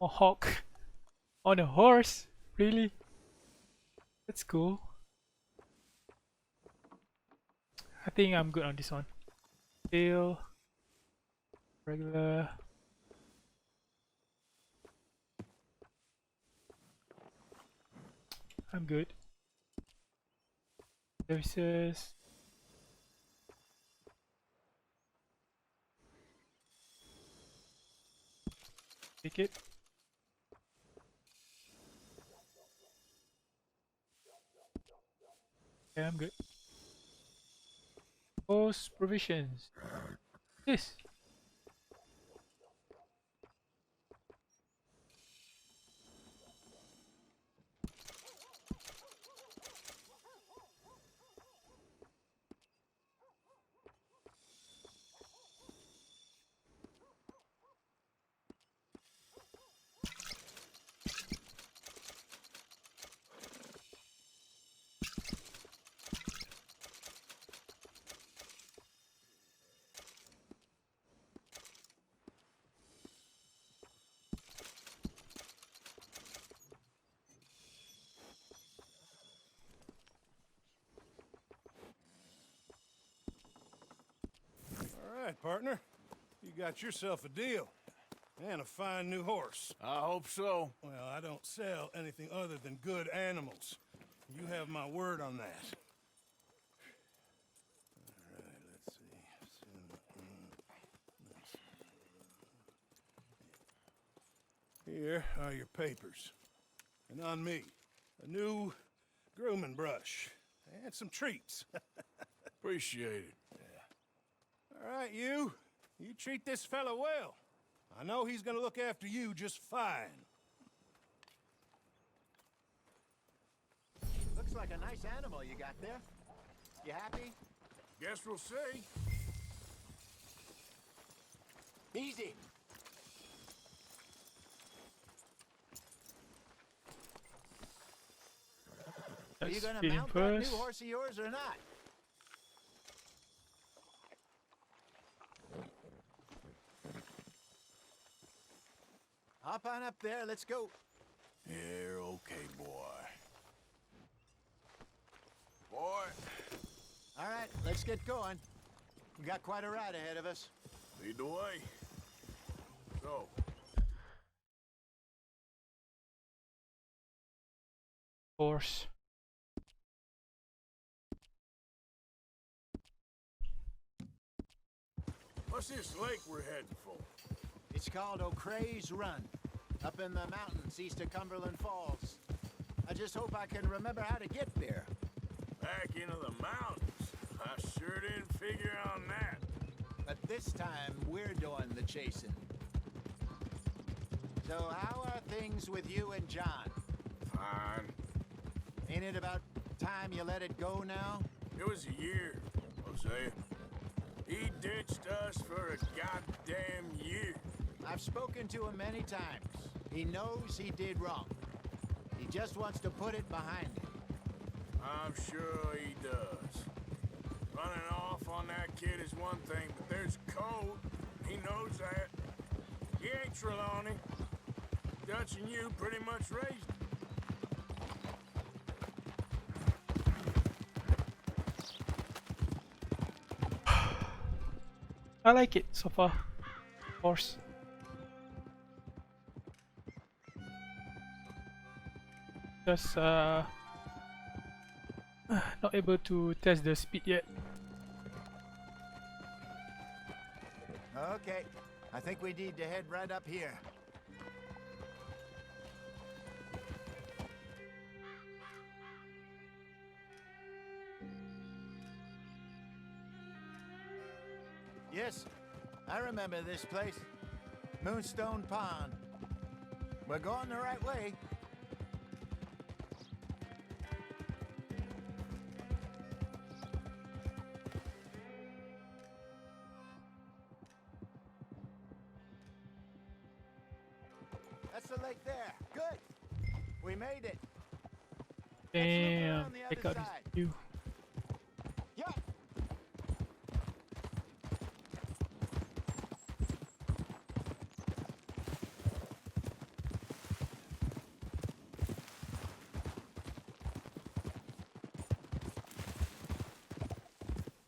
A hawk on a horse. Really? That's cool. I think I'm good on this one. Tail. Regular. I'm good. Services. Take it. Yeah, I'm good. Post provisions. This. All right, partner. You got yourself a deal. And a fine new horse. I hope so. Well, I don't sell anything other than good animals. You have my word on that. All right, let's see. Here are your papers. And on me, a new grooming brush. And some treats. Appreciate it. Yeah. All right, you treat this fella well. I know he's gonna look after you just fine. Looks like a nice animal you got there. You happy? Guess we'll see. Easy. Are you gonna mount that new horse of yours or not? Hop on up there, let's go. Yeah, okay, boy. Boy. All right, let's get going. We got quite a ride ahead of us. Lead the way. So. Horse. What's this lake we're heading for? It's called O'Creagh's Run, up in the mountains east of Cumberland Falls. I just hope I can remember how to get there. Back into the mountains? I sure didn't figure on that. But this time, we're doing the chasing. So how are things with you and John? Fine. Ain't it about time you let it go now? It was a year, Hosea. He ditched us for a goddamn year. I've spoken to him many times. He knows he did wrong. He just wants to put it behind him. I'm sure he does. Running off on that kid is one thing, but there's code. He knows that. He ain't Trelawney. Dutch and you pretty much raised him. I like it so far. Of course. Just not able to test the speed yet. Okay, I think we need to head right up here. Yes, I remember this place. Moonstone Pond. We're going the right way. That's the lake there. Good. We made it. Damn, the check other out side. this view. Yeah.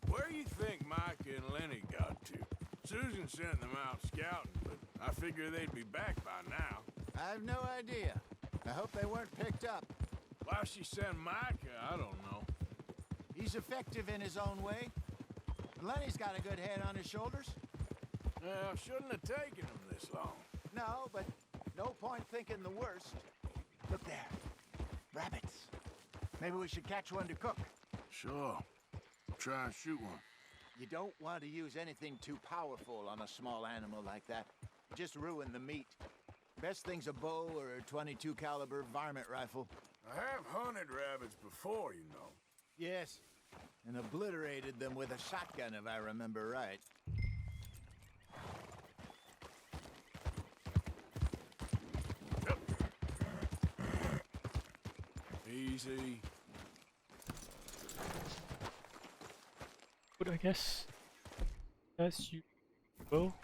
Where you think Mike and Lenny got to? Susan sent them out scouting, but I figure they'd be back by now. I have no idea. I hope they weren't picked up. Why she sent Micah, I don't know. He's effective in his own way. Lenny's got a good head on his shoulders. Well, shouldn't have taken him this long. No, but no point thinking the worst. Look there. Rabbits. Maybe we should catch one to cook. Sure. Try and shoot one. You don't want to use anything too powerful on a small animal like that. Just ruin the meat. Best thing's a bow or a .22 caliber varmint rifle. I have hunted rabbits before, you know. Yes, and obliterated them with a shotgun, if I remember right. Easy. Good, I guess. Yes, you go.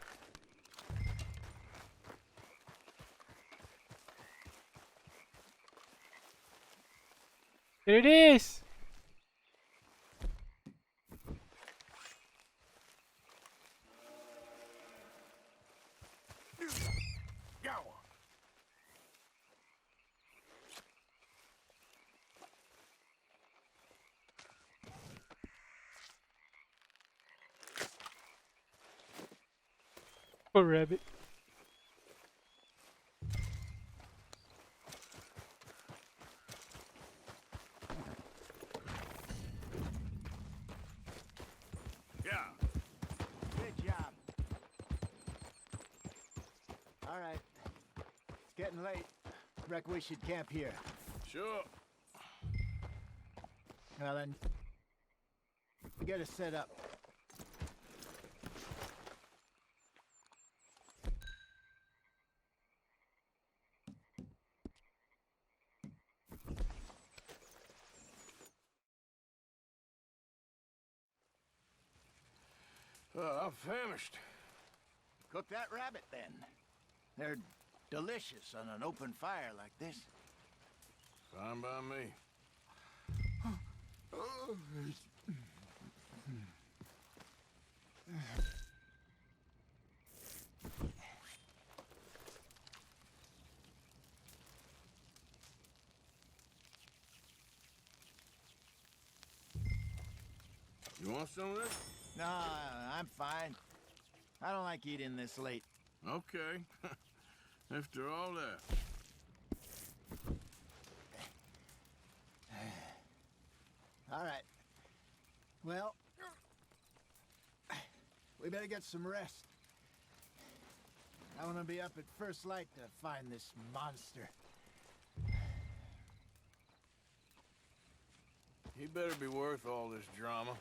There it is! Got one. Poor rabbit. Yeah. Good job. All right. It's getting late. Reckon we should camp here. Sure. Well then, get us set up. I'm famished. Cook that rabbit then. They're delicious on an open fire like this. Fine by me. You want some of this? No, I'm fine. I don't like eating this late. Okay. After all that. All right. Well, we better get some rest. I want to be up at first light to find this monster. He better be worth all this drama.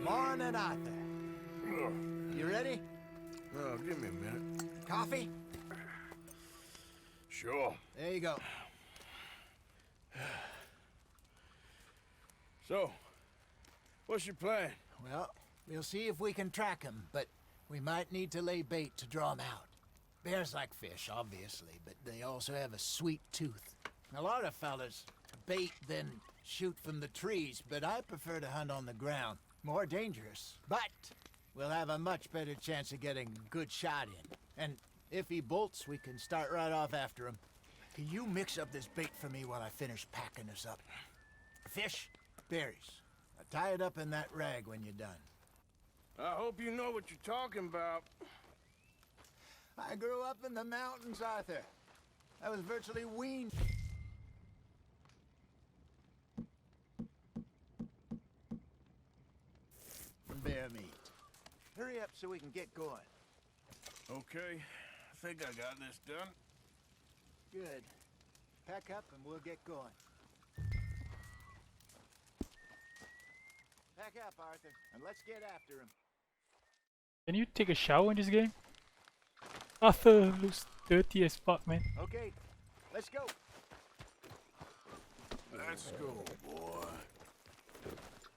Morning, Arthur. You ready? Oh, give me a minute. Coffee? Sure. There you go. So, what's your plan? Well, we'll see if we can track him, but we might need to lay bait to draw him out. Bears like fish, obviously, but they also have a sweet tooth. A lot of fellas bait, then shoot from the trees, but I prefer to hunt on the ground. More dangerous. But we'll have a much better chance of getting a good shot in. And if he bolts, we can start right off after him. Can you mix up this bait for me while I finish packing this up? Fish, berries. Tie it up in that rag when you're done. I hope you know what you're talking about. I grew up in the mountains, Arthur. I was virtually weaned. Bear meat. Hurry up so we can get going. Okay, I think I got this done. Good. Pack up and we'll get going. Pack up, Arthur, and let's get after him. Can you take a shower in this game? Arthur looks dirty as fuck, man. Okay, let's go. Let's go, boy.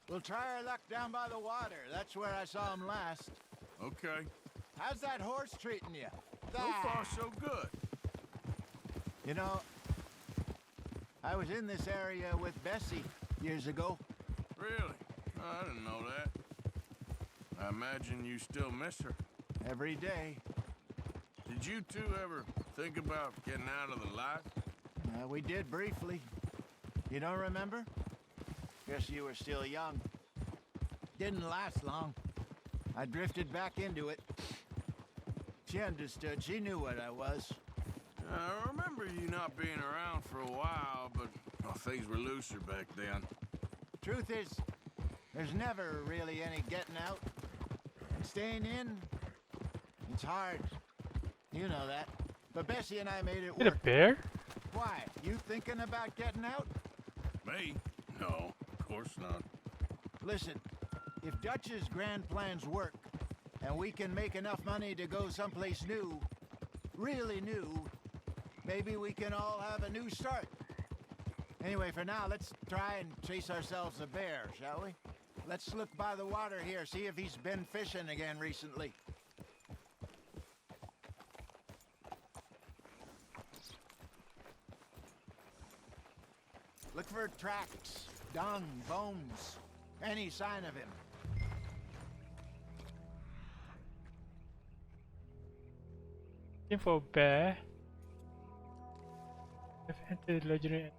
We'll try our luck down by the water. That's where I saw him last. Okay. How's that horse treating you? So far, so good. You know, I was in this area with Bessie years ago. Really? I didn't know that. I imagine you still miss her. Every day. Did you two ever think about getting out of the life? We did briefly. You don't remember? Guess you were still young. Didn't last long. I drifted back into it. She understood. She knew what I was. I remember you not being around for a while, but things were looser back then. Truth is, there's never really any getting out. And staying in, it's hard. You know that. But Bessie and I made it work. Is it a bear? Why? You thinking about getting out? Me? No, of course not. Listen, if Dutch's grand plans work, and we can make enough money to go someplace new, really new, maybe we can all have a new start. Anyway, for now, let's try and chase ourselves a bear, shall we? Let's look by the water here, see if he's been fishing again recently. Look for tracks, dung, bones, any sign of him. Looking for a bear. I've entered legendary and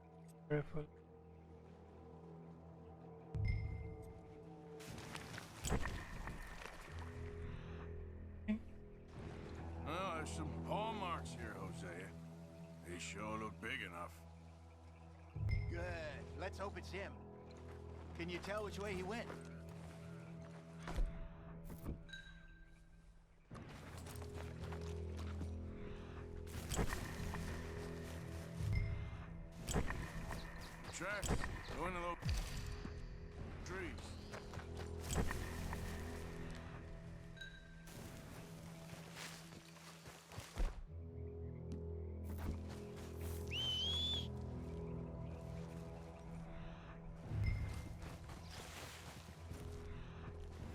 careful. Well, there's some paw marks here, Hosea. They sure look big enough. Good. Let's hope it's him. Can you tell which way he went? Tracks. Go into those trees.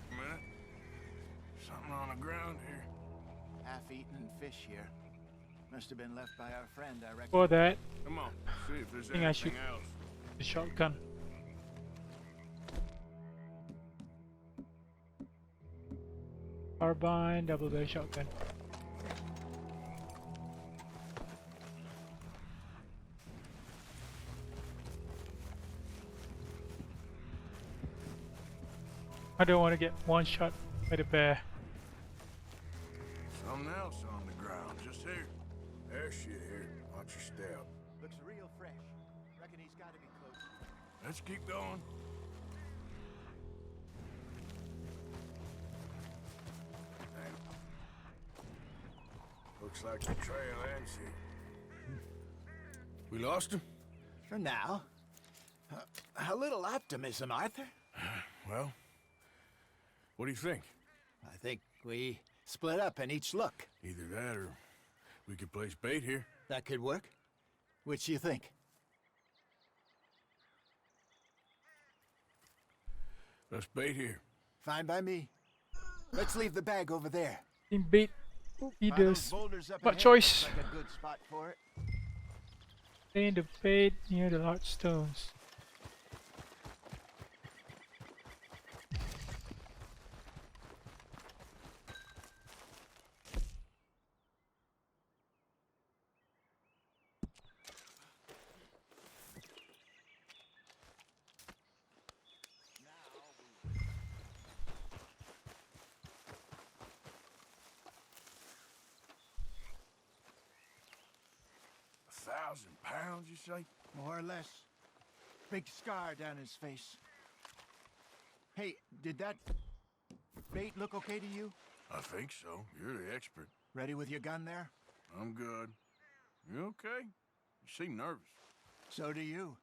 A minute. Something on the ground here. Half-eaten fish here. Must have been left by our friend, I reckon. For that, Come on, see if there's I think I should anything else. the shotgun. Carbine, double barrel shotgun. I don't want to get one shot by the bear. Something else on the ground, just here. There's shit here. Watch your step. Looks real fresh. Reckon he's got to be close. Let's keep going. Looks like the trail ends here. We lost him? For now. A little optimism, Arthur. Well, what do you think? I think we split up and each look. Either that or we could place bait here. That could work. Which do you think? Let's bait here. Fine by me. Let's leave the bag over there. In bait Are either those boulders up what ahead? choice? Looks like a good spot for it. Lay the bait near the large stones. £1,000, you say? More or less. Big scar down his face. Hey, did that bait look okay to you? I think so. You're the expert. Ready with your gun there? I'm good. You okay? You seem nervous. So do you.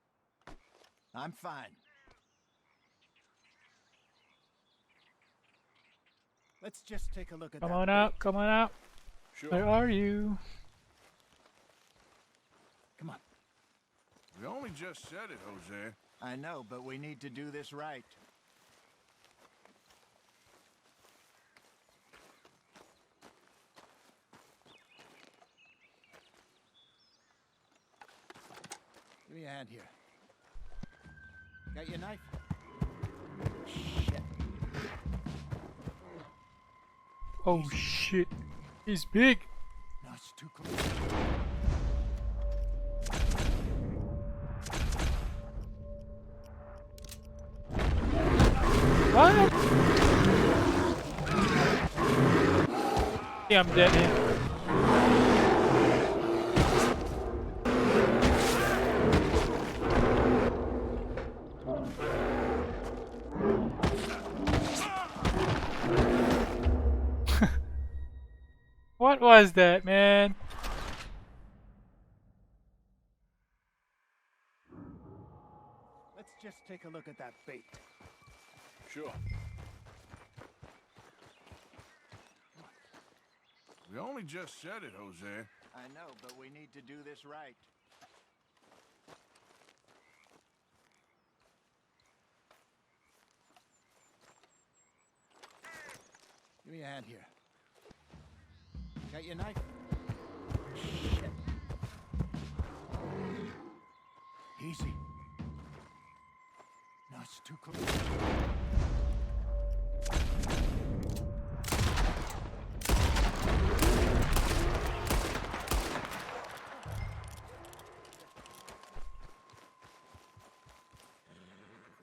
I'm fine. Let's just take a look at Come that on bait. out, come on out. Sure. Where are you? Come on. We only just said it, Jose. I know, but we need to do this right. Give me a hand here. Got your knife? Shit. Oh shit. He's big. No, it's too close. What? Yeah, I'm dead here. What was that, man? Let's just take a look at that bait. Sure. We only just said it, Jose. I know, but we need to do this right. Give me a hand here. Got your knife? Shit. Easy. No, it's too close.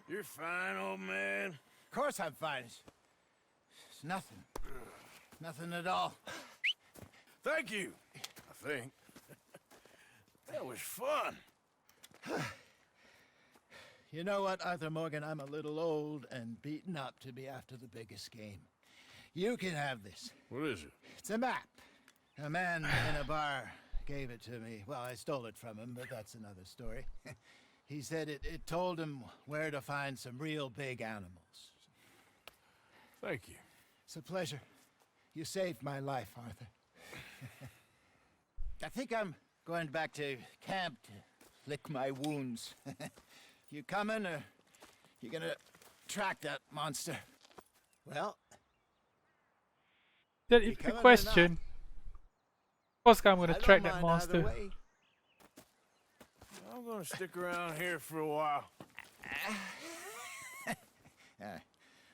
You're fine, old man. Of course I'm fine. It's nothing. Nothing at all. Thank you, I think. That was fun. You know what, Arthur Morgan? I'm a little old and beaten up to be after the biggest game. You can have this. What is it? It's a map. A man in a bar gave it to me. Well, I stole it from him, but that's another story. He said it told him where to find some real big animals. Thank you. It's a pleasure. You saved my life, Arthur. I think I'm going back to camp to lick my wounds. You coming, or you gonna track that monster? Well, That you is the coming or question. Of course I'm gonna I don't track that mind either monster. way. I'm gonna stick around here for a while.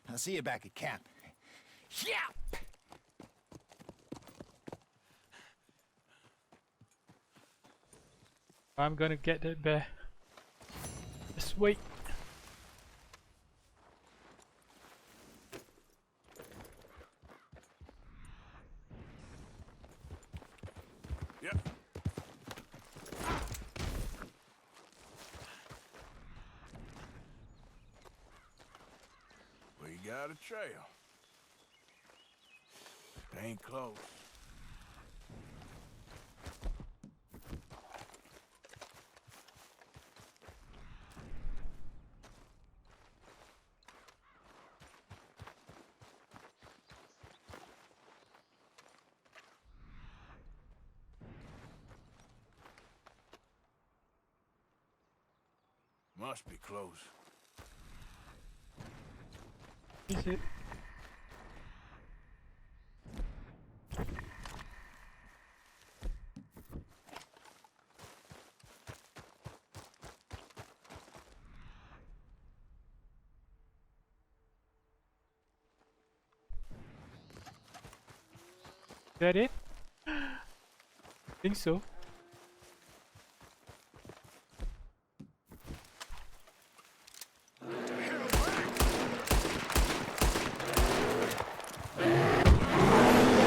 I'll see you back at camp. Yeah. I'm gonna get that bear. Just wait. got a trail. Ain't close. Must be close. Is it? Is that it? I think so.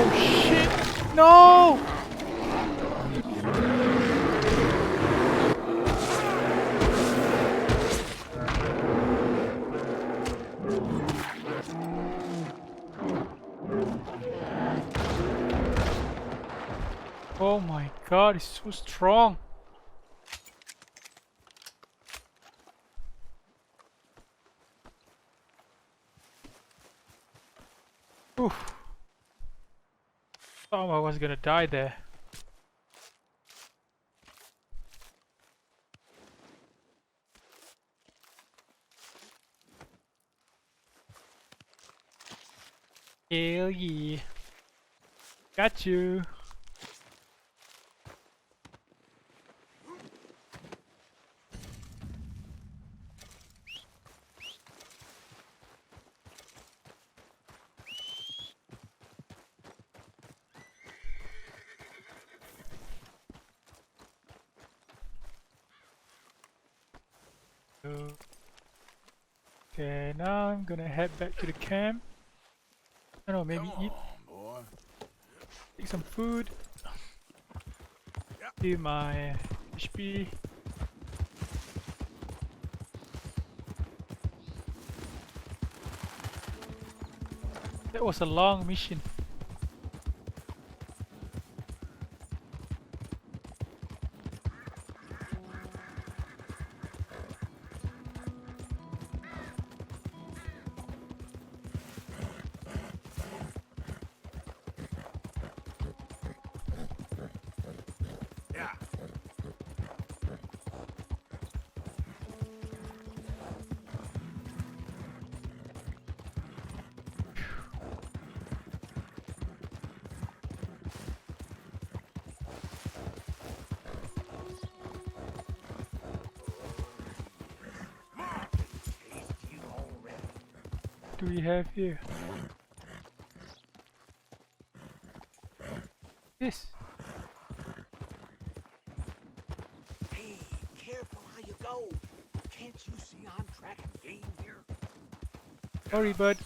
Oh shit! No! Oh my god, it's so strong. Oof. Thought I was gonna die there. Hell yeah. Got you. Okay, now I'm gonna head back to the camp. I don't know, maybe eat. Boy. Take some food. Do my HP. That was a long mission. Do we have here? This. Hey, careful how you go. Can't you see I'm tracking game here? Sorry, bud.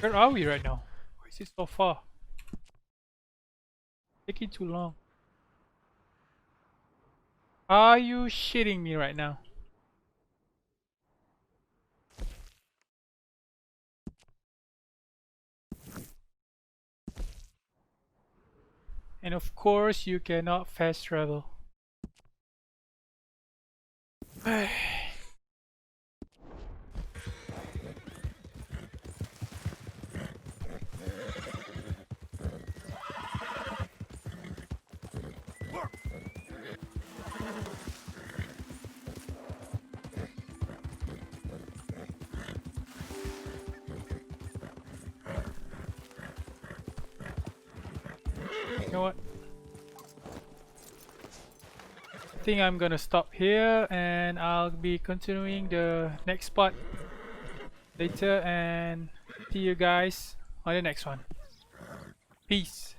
Where are we right now? Why is it so far? Taking too long. Are you shitting me right now? And of course you cannot fast travel. You know what? I think I'm gonna stop here and I'll be continuing the next part later, and see you guys on the next one. Peace.